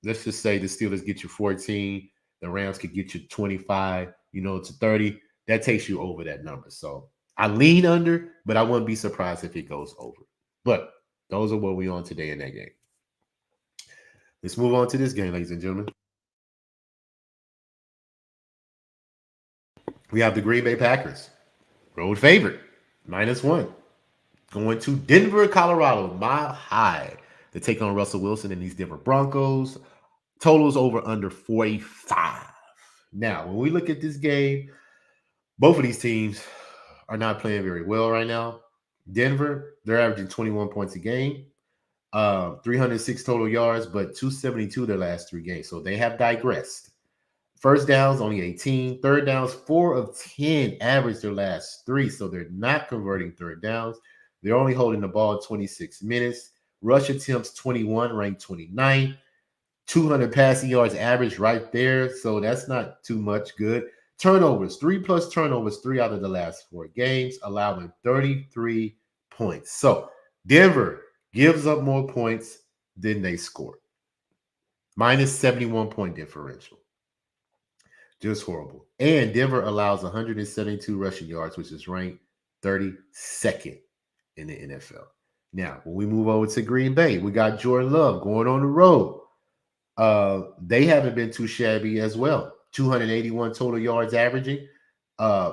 let's just say the Steelers get you 14. The Rams could get you 25, to 30. That takes you over that number. So I lean under, but I wouldn't be surprised if it goes over. But those are what we're on today in that game. Let's move on to this game, ladies and gentlemen. We have the Green Bay Packers, road favorite, -1. Going to Denver, Colorado, Mile High, to take on Russell Wilson and these Denver Broncos. Totals over under 45. Now, when we look at this game, both of these teams are not playing very well right now. Denver, they're averaging 21 points a game, 306 total yards, but 272 their last 3 games. So they have digressed. First downs, only 18. Third downs, 4 of 10 average their last 3. So they're not converting third downs. They're only holding the ball 26 minutes. Rush attempts, 21, ranked 29. 200 passing yards average right there. So that's not too much good. Turnovers, 3+ turnovers, 3 out of the last 4 games, allowing 33 points. So Denver gives up more points than they score. Minus 71 point differential. Just horrible. And Denver allows 172 rushing yards, which is ranked 32nd in the NFL. Now, when we move over to Green Bay, we got Jordan Love going on the road. They haven't been too shabby as well. 281 total yards averaging.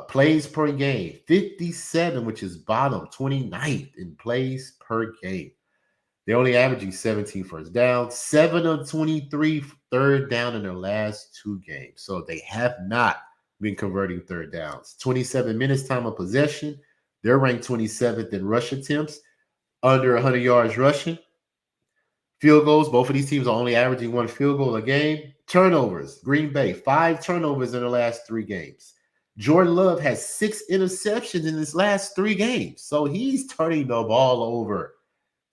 Plays per game, 57, which is bottom, 29th in plays per game. They're only averaging 17 first down, 7 of 23 third down in their last 2 games. So they have not been converting third downs. 27 minutes time of possession. They're ranked 27th in rush attempts, under 100 yards rushing. Field goals, both of these teams are only averaging 1 field goal a game. Turnovers, Green Bay, 5 turnovers in the last 3 games. Jordan Love has 6 interceptions in his last 3 games. So he's turning the ball over.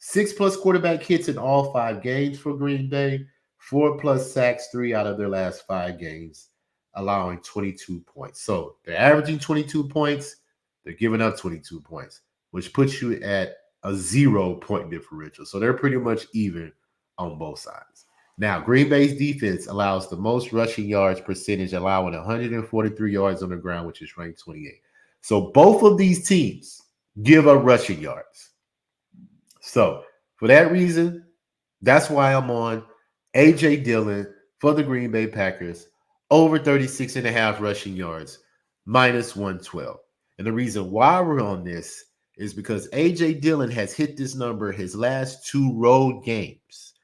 6+ quarterback hits in all 5 games for Green Bay. 4+ sacks, 3 out of their last 5 games, allowing 22 points. So they're averaging 22 points. They're giving up 22 points, which puts you at a 0 point differential. So they're pretty much even on both sides. Now, Green Bay's defense allows the most rushing yards percentage, allowing 143 yards on the ground, which is ranked 28. So both of these teams give up rushing yards. So for that reason, that's why I'm on A.J. Dillon for the Green Bay Packers, over 36.5 rushing yards, minus 112. And the reason why we're on this is because A.J. Dillon has hit this number his last 2 road games,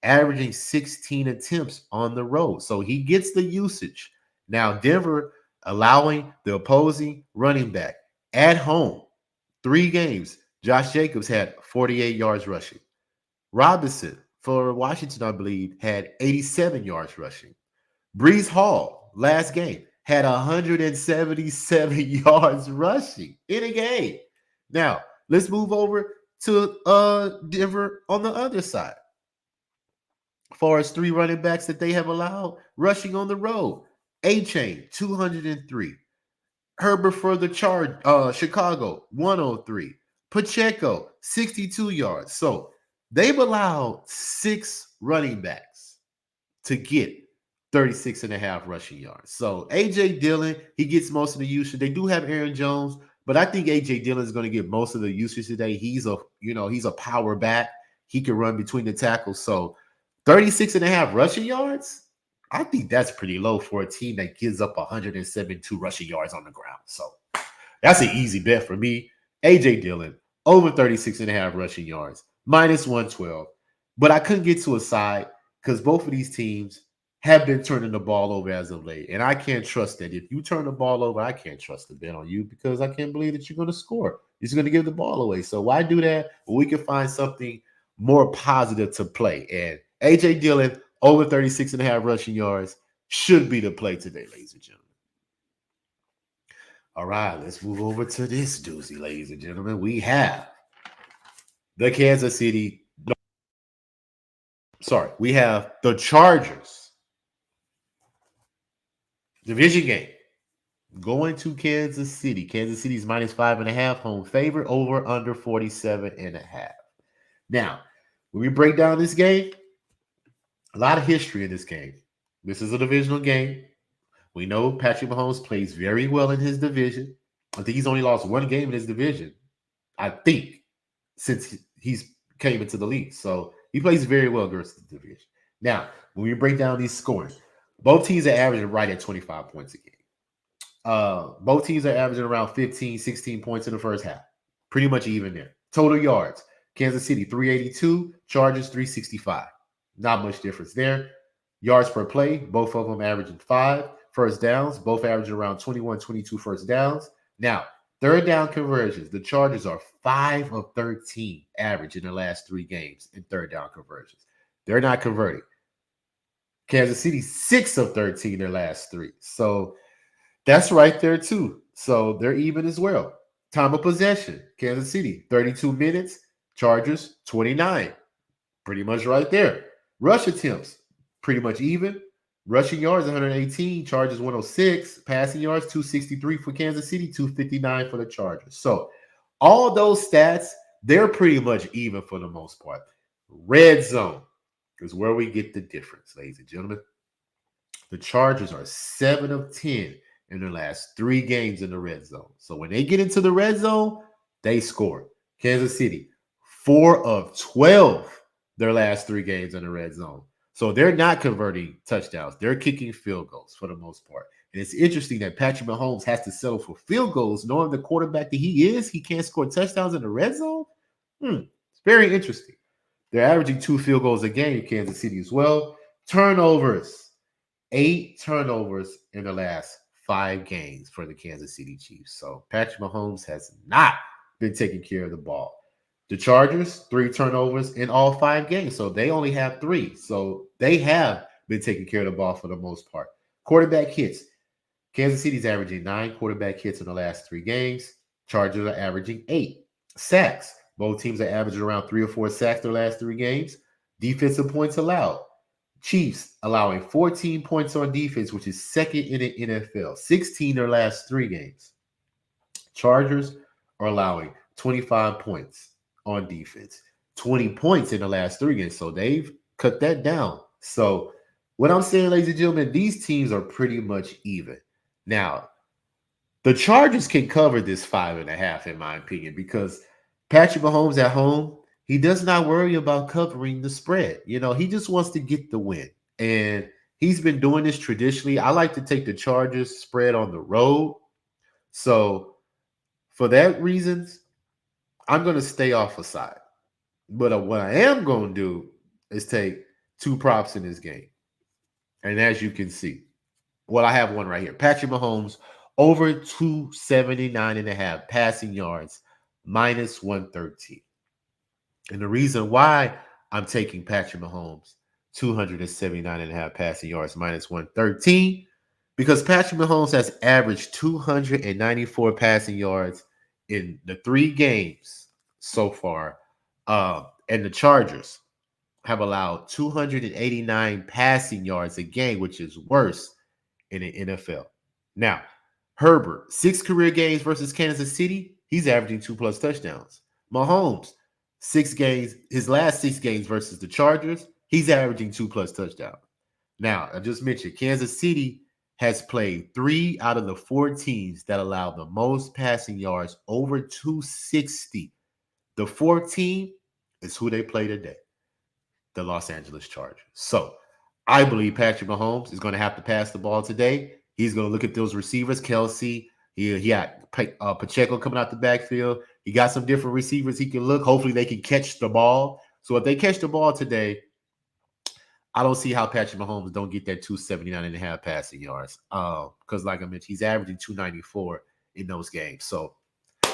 averaging 16 attempts on the road. So he gets the usage. Now, Denver allowing the opposing running back at home 3 games. Josh Jacobs had 48 yards rushing. Robinson for Washington, I believe, had 87 yards rushing. Breece Hall, last game, had 177 yards rushing in a game. Now, let's move over to Denver on the other side. As far as 3 running backs that they have allowed rushing on the road, A-Chain, 203. Herbert for the Chicago, 103. Pacheco, 62 yards. So they've allowed 6 running backs to get 36.5 rushing yards. So A.J. Dillon, he gets most of the usage. They do have Aaron Jones, but I think A.J. Dillon is going to get most of the usage today. He's a power back. He can run between the tackles. So 36.5 rushing yards, I think that's pretty low for a team that gives up 172 rushing yards on the ground. So that's an easy bet for me. A.J. Dillon, over 36.5 rushing yards, minus 112. But I couldn't get to a side because both of these teams have been turning the ball over as of late. And I can't trust that. If you turn the ball over, I can't trust the bet on you because I can't believe that you're going to score. You're just going to give the ball away. So why do that? Well, we can find something more positive to play. And A.J. Dillon, over 36.5 rushing yards, should be the play today, ladies and gentlemen. All right, let's move over to this doozy, ladies and gentlemen. We have the we have the Chargers. Division game. Going to Kansas City. Kansas City's minus 5.5 home favorite, over under 47.5. Now, when we break down this game, a lot of history in this game. This is a divisional game. We know Patrick Mahomes plays very well in his division. I think he's only lost 1 game in his division, I think, since he's came into the league. So he plays very well against the division. Now, when we break down these scoring, both teams are averaging right at 25 points a game. Both teams are averaging around 15, 16 points in the first half. Pretty much even there. Total yards, Kansas City 382, Chargers 365. Not much difference there. Yards per play, both of them averaging 5. First downs, both averaging around 21, 22 first downs. Now, Third down conversions. The Chargers are 5 of 13 average in the last 3 games in third down conversions. They're not converting. Kansas City, 6 of 13 their last 3. So that's right there too. So they're even as well. Time of possession. Kansas City, 32 minutes. Chargers, 29. Pretty much right there. Rush attempts, pretty much even. Rushing yards, 118. Chargers, 106. Passing yards, 263 for Kansas City, 259 for the Chargers. So all those stats, they're pretty much even for the most part. Red zone is where we get the difference, ladies and gentlemen. The Chargers are 7 of 10 in their last 3 games in the red zone. So when they get into the red zone, they score. Kansas City, 4 of 12 their last 3 games in the red zone. So they're not converting touchdowns. They're kicking field goals for the most part. And it's interesting that Patrick Mahomes has to settle for field goals, knowing the quarterback that he is. He can't score touchdowns in the red zone. It's very interesting. They're averaging 2 field goals a game in Kansas City as well. Turnovers. 8 turnovers in the last 5 games for the Kansas City Chiefs. So Patrick Mahomes has not been taking care of the ball. The Chargers, 3 turnovers in all 5 games. So they only have 3. So they have been taking care of the ball for the most part. Quarterback hits. Kansas City's averaging 9 quarterback hits in the last 3 games. Chargers are averaging 8. Sacks. Both teams are averaging around 3 or 4 sacks their last 3 games. Defensive points allowed. Chiefs allowing 14 points on defense, which is second in the NFL. 16 their last 3 games. Chargers are allowing 25 points on defense. 20 points in the last 3 games. So they've cut that down. So what I'm saying, ladies and gentlemen, these teams are pretty much even. Now, the Chargers can cover this 5.5, in my opinion, because Patrick Mahomes at home, he does not worry about covering the spread. He just wants to get the win. And he's been doing this traditionally. I like to take the Chargers spread on the road. So for that reasons, I'm going to stay off a side. But what I am going to do is take 2 props in this game. And as you can see, I have one right here. Patrick Mahomes over 279.5 passing yards, minus 113. And the reason why I'm taking Patrick Mahomes 279.5 passing yards, minus 113, because Patrick Mahomes has averaged 294 passing yards in the 3 games so far. And the Chargers have allowed 289 passing yards a game, which is worse in the NFL. Now, Herbert, 6 career games versus Kansas City, he's averaging 2+ touchdowns. Mahomes, 6 games, his last 6 games versus the Chargers, he's averaging 2+ touchdowns. Now, I just mentioned Kansas City has played 3 out of the 4 teams that allow the most passing yards, over 260. The 4th team is who they play today, the Los Angeles Chargers. So I believe Patrick Mahomes is going to have to pass the ball today. He's going to look at those receivers, Kelsey. He got Pacheco coming out the backfield. He got some different receivers he can look. Hopefully they can catch the ball. So if they catch the ball today, I don't see how Patrick Mahomes don't get that 279.5 passing yards. Because like I mentioned, he's averaging 294 in those games. So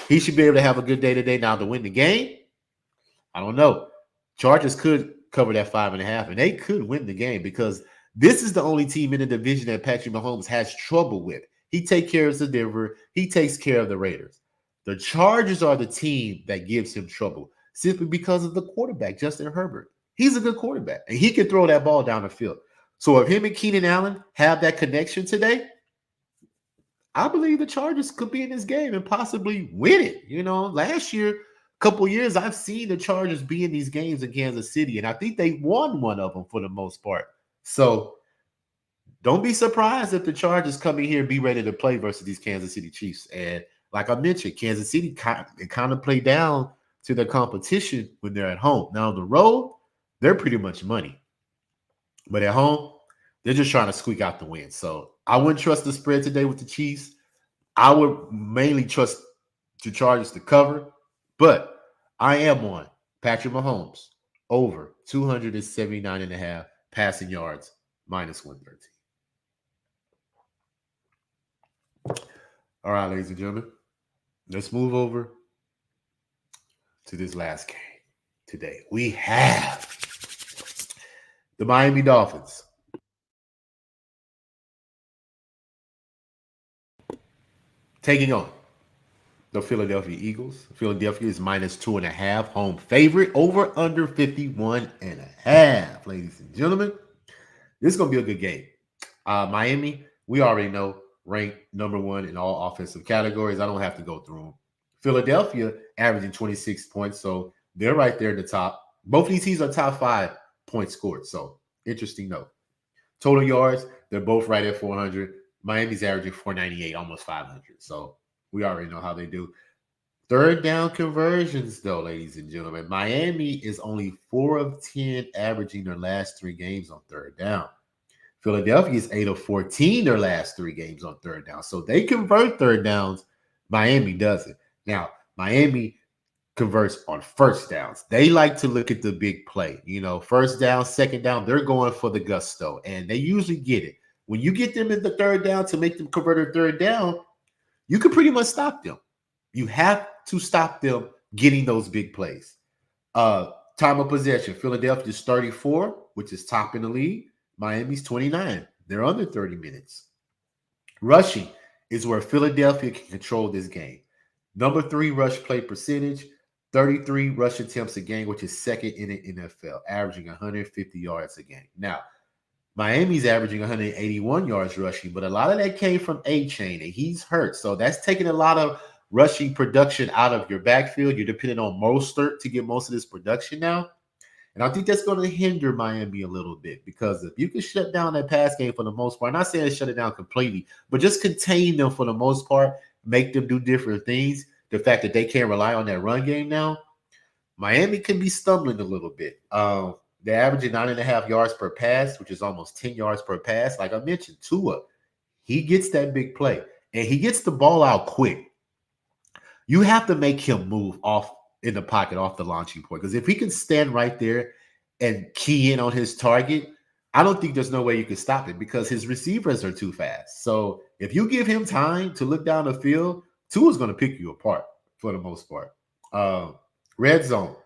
he should be able to have a good day today. Now to win the game, I don't know. Chargers could cover that 5.5, and they could win the game because this is the only team in the division that Patrick Mahomes has trouble with. He takes care of the Denver. He takes care of the Raiders. The Chargers are the team that gives him trouble simply because of the quarterback, Justin Herbert. He's a good quarterback, and he can throw that ball down the field. So if him and Keenan Allen have that connection today, I believe the Chargers could be in this game and possibly win it. Last year, couple years, I've seen the Chargers be in these games in Kansas City, and I think they won one of them for the most part. So don't be surprised if the Chargers come in here and be ready to play versus these Kansas City Chiefs. And like I mentioned, Kansas City kind of play down to their competition when they're at home. Now, on the road, they're pretty much money. But at home, they're just trying to squeak out the win. So I wouldn't trust the spread today with the Chiefs. I would mainly trust the Chargers to cover. But I am on Patrick Mahomes over 279.5 passing yards, minus 113. All right, ladies and gentlemen. Let's move over to this last game today. We have the Miami Dolphins taking on the Philadelphia Eagles. Philadelphia is -2.5, home favorite, over under 51.5. Ladies and gentlemen, this is going to be a good game. Miami, we already know, ranked number one in all offensive categories. I don't have to go through them. Philadelphia averaging 26 points, so they're right there at the top. Both of these teams are top 5 points scored, so interesting note. Total yards, they're both right at 400. Miami's averaging 498, almost 500. So we already know how they do. Third down conversions, though, ladies and gentlemen. Miami is only 4 of 10 averaging their last 3 games on third down. Philadelphia is 8 of 14 their last 3 games on third down. So they convert third downs. Miami doesn't. Now, Miami converts on first downs. They like to look at the big play. First down, second down, they're going for the gusto, and they usually get it. When you get them in the third down to make them convert a third down, you can pretty much stop them. You have to stop them getting those big plays. Time of possession, Philadelphia's 34, which is top in the league. Miami's 29. They're under 30 minutes. Rushing is where Philadelphia can control this game. Number 3 rush play percentage, 33 rush attempts a game, which is second in the NFL, averaging 150 yards a game. Now, Miami's averaging 181 yards rushing, but a lot of that came from A-Chain, and he's hurt. So that's taking a lot of rushing production out of your backfield. You're depending on Mostert to get most of this production now. And I think that's going to hinder Miami a little bit, because if you can shut down that pass game for the most part, I'm not saying shut it down completely, but just contain them for the most part, make them do different things. The fact that they can't rely on that run game now, Miami can be stumbling a little bit. They're averaging 9.5 yards per pass, which is almost 10 yards per pass. Like I mentioned, Tua, he gets that big play, and he gets the ball out quick. You have to make him move off in the pocket, off the launching point, because if he can stand right there and key in on his target, I don't think there's no way you can stop it, because his receivers are too fast. So if you give him time to look down the field, Tua's going to pick you apart for the most part. Red zone,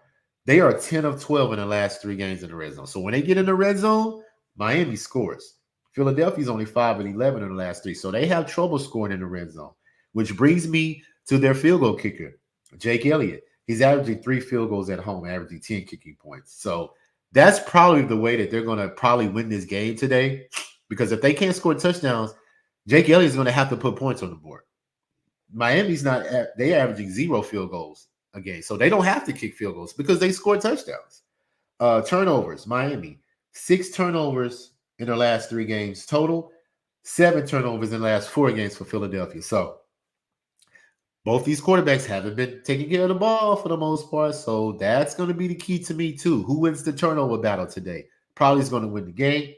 they are 10 of 12 in the last 3 games in the red zone. So when they get in the red zone, Miami scores. Philadelphia's only 5 of 11 in the last 3. So they have trouble scoring in the red zone, which brings me to their field goal kicker, Jake Elliott. He's averaging 3 field goals at home, averaging 10 kicking points. So that's probably the way that they're going to probably win this game today, because if they can't score touchdowns, Jake Elliott's going to have to put points on the board. Miami's not – they're averaging 0 field goals a game. So they don't have to kick field goals because they score touchdowns. Turnovers, Miami, 6 turnovers in their last 3 games total, 7 turnovers in the last 4 games for Philadelphia. So both these quarterbacks haven't been taking care of the ball for the most part, so that's going to be the key to me too. Who wins the turnover battle today? Probably is going to win the game.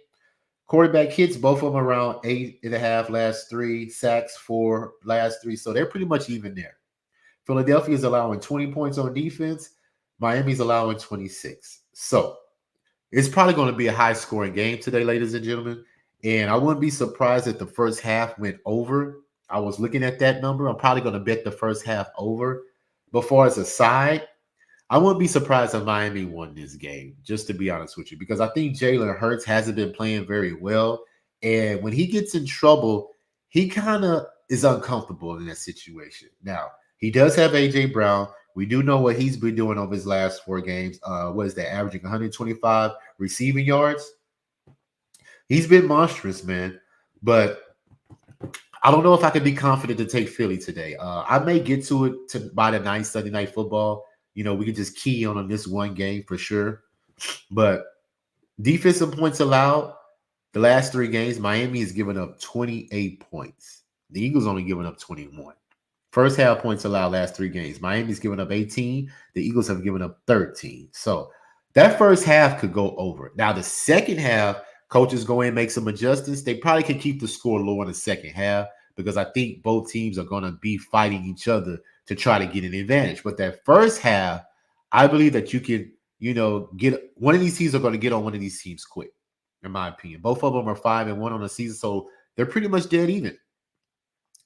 Quarterback hits, both of them around 8.5 last 3, sacks 4 last 3, so they're pretty much even there. Philadelphia is allowing 20 points on defense. Miami's allowing 26. So it's probably going to be a high-scoring game today, ladies and gentlemen, and I wouldn't be surprised if the first half went over. I was looking at that number. I'm probably going to bet the first half over. But far as a side, I wouldn't be surprised if Miami won this game, just to be honest with you, because I think Jalen Hurts hasn't been playing very well. And when he gets in trouble, he kind of is uncomfortable in that situation. Now, he does have A.J. Brown. We do know what he's been doing over his last 4 games. What is that, averaging 125 receiving yards? He's been monstrous, man. But I don't know if I can be confident to take Philly today. I may get to it by the night, Sunday Night Football. We can just key on this one game for sure. But defensive points allowed, the last 3 games, Miami has given up 28 points. The Eagles only given up 21. First half points allowed last 3 games. Miami's given up 18. The Eagles have given up 13. So that first half could go over. Now, the second half, coaches go in and make some adjustments. They probably can keep the score low in the second half, because I think both teams are going to be fighting each other to try to get an advantage. But that first half, I believe that you can, get one of these teams are going to get on one of these teams quick, in my opinion. Both of them are 5-1 on the season, so they're pretty much dead even.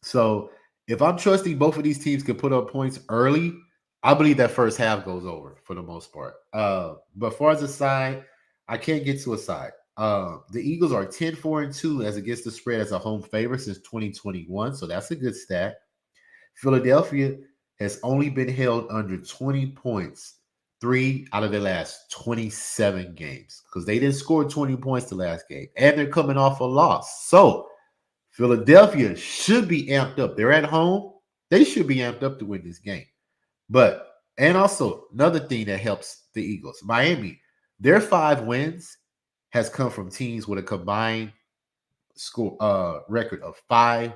So If I'm trusting both of these teams can put up points early, I believe that first half goes over for the most part. But far as a side, I can't get to a side. The Eagles are 10-4-2 as against the spread as a home favorite since 2021, so that's a good stat. Philadelphia has only been held under 20 points 3 out of the last 27 games because they didn't score 20 points the last game, and they're coming off a loss. So Philadelphia should be amped up. They're at home. They should be amped up to win this game. But, and also another thing that helps the Eagles, Miami, their 5 wins has come from teams with a combined score record of 5-24.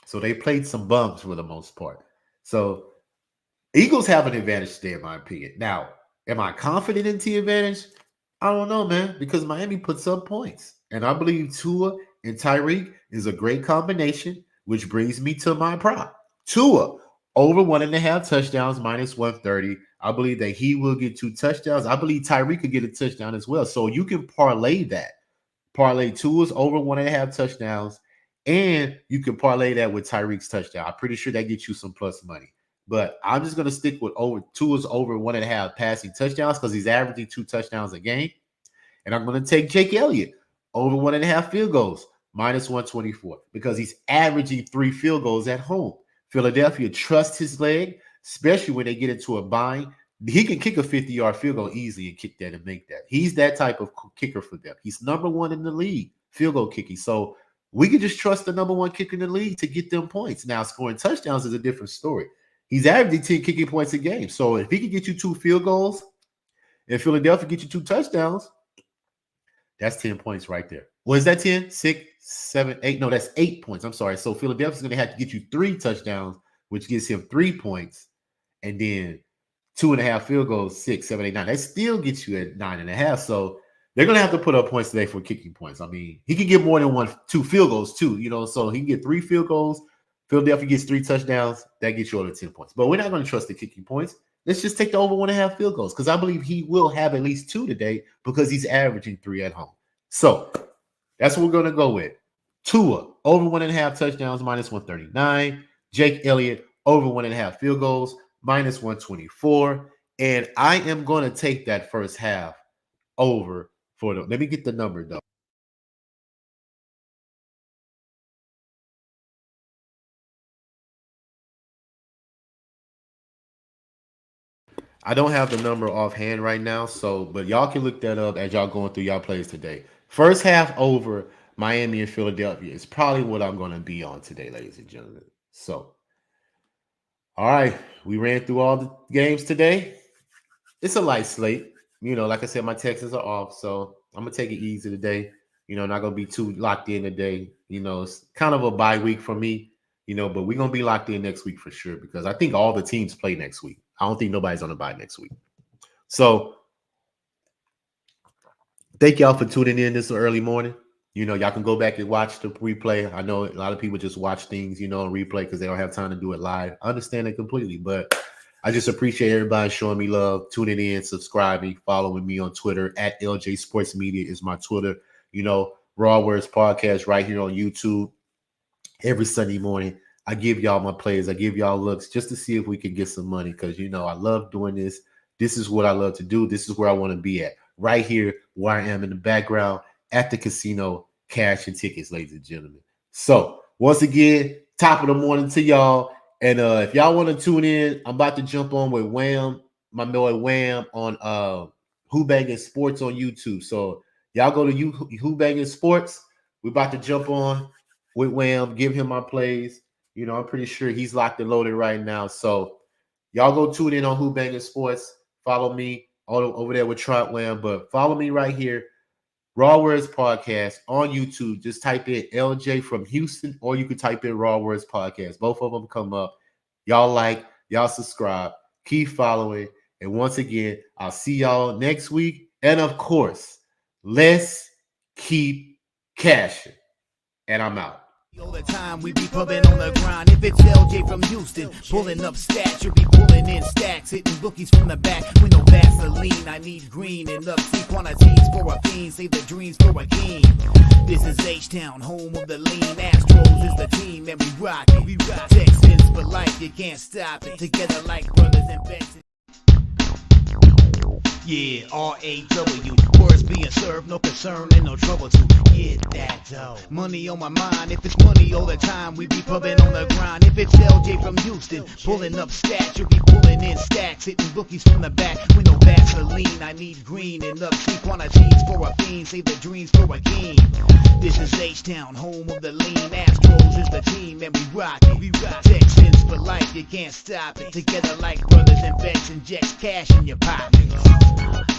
So they played some bums for the most part. So Eagles have an advantage today, in my opinion. Now, am I confident in the advantage? I don't know, man, because Miami puts up points. And I believe Tua and Tyreek is a great combination, which brings me to my prop. Tua, over 1.5 touchdowns, minus 130. I believe that he will get 2 touchdowns. I believe Tyreek could get a touchdown as well. So you can parlay that. Parlay Tua's over 1.5 touchdowns, and you can parlay that with Tyreek's touchdown. I'm pretty sure that gets you some plus money. But I'm just going to stick with Tua's over 1.5 passing touchdowns because he's averaging 2 touchdowns a game. And I'm going to take Jake Elliott over 1.5 field goals, minus 124, because he's averaging 3 field goals at home. Philadelphia trusts his leg, especially when they get into a bind. He can kick a 50-yard field goal easily and kick that and make that. He's that type of kicker for them. He's number 1 in the league, field goal kicking. So we can just trust the number 1 kicker in the league to get them points. Now, scoring touchdowns is a different story. He's averaging 10 kicking points a game. So if he can get you 2 field goals and Philadelphia get you 2 touchdowns, that's 10 points right there. Well, is that 10? 6, 7, 8? No, that's 8 points. I'm sorry. So Philadelphia's going to have to get you 3 touchdowns, which gives him 3 points. And then 2.5 field goals, 6, 7, 8, 9. That still gets you at 9.5. So they're going to have to put up points today for kicking points. I mean, he can get more than 2 field goals too, so he can get 3 field goals. Philadelphia gets 3 touchdowns. That gets you over 10 points. But we're not going to trust the kicking points. Let's just take the over 1.5 field goals because I believe he will have at least 2 today because he's averaging 3 at home. So that's what we're going to go with. Tua, over 1.5 touchdowns, minus 139. Jake Elliott, over 1.5 field goals, minus 124. And I am going to take that first half over for them. Let me get the number, though. I don't have the number offhand right now, but y'all can look that up as y'all going through y'all plays today. First half over Miami and Philadelphia is probably what I'm going to be on today, ladies and gentlemen. So, all right, we ran through all the games today. It's a light slate. Like I said, my Texans are off, so I'm going to take it easy today. Not going to be too locked in today. It's kind of a bye week for me, but we're going to be locked in next week for sure because I think all the teams play next week. I don't think nobody's on a bye next week. So thank y'all for tuning in this early morning. Y'all can go back and watch the replay. I know a lot of people just watch things, on replay because they don't have time to do it live. I understand it completely, but I just appreciate everybody showing me love, tuning in, subscribing, following me on Twitter at LJ Sports Media is my Twitter. RaWordzPodcast right here on YouTube every Sunday morning. I give y'all my plays. I give y'all looks just to see if we can get some money because, I love doing this. This is what I love to do. This is where I want to be at. Right here where I am in the background at the casino, cash and tickets, ladies and gentlemen. So, once again, top of the morning to y'all. And if y'all want to tune in, I'm about to jump on with Wham, my boy Wham on Who Bangin' Sports on YouTube. So, y'all go to Who Bangin' Sports. We're about to jump on with Wham, give him my plays. I'm pretty sure he's locked and loaded right now. So y'all go tune in on Who Bangin' Sports. Follow me over there with Trot Wham, but follow me right here, RaWordzPodcast on YouTube. Just type in LJ from Houston, or you can type in RaWordzPodcast. Both of them come up. Y'all subscribe, keep following, and once again, I'll see y'all next week. And of course, let's keep cashing. And I'm out. All the time we be pubbing on the grind. If it's LJ from Houston, pulling up stats, you'll be pulling in stacks, hitting bookies from the back with no Vaseline. I need green and up C quantities for a fiend, save the dreams for a king. This is H-Town, home of the lean. Astros is the team and we rock it. We rock Texans for life, you can't stop it. Together like brothers and best. Yeah, R-A-W, words being served, no concern and no trouble to get that dough. Money on my mind, if it's money all the time, we be pubbing on the grind. If it's LJ from Houston, pulling up stats, you'll be pulling in stacks, hitting bookies from the back with no Vaseline. I need green and up C quantities for a fiend, save the dreams for a king. This is H-Town, home of the lean. Astros is the team and we rock it. We rock Texans for life, you can't stop it. Together like brothers and bets, injects cash in your pockets.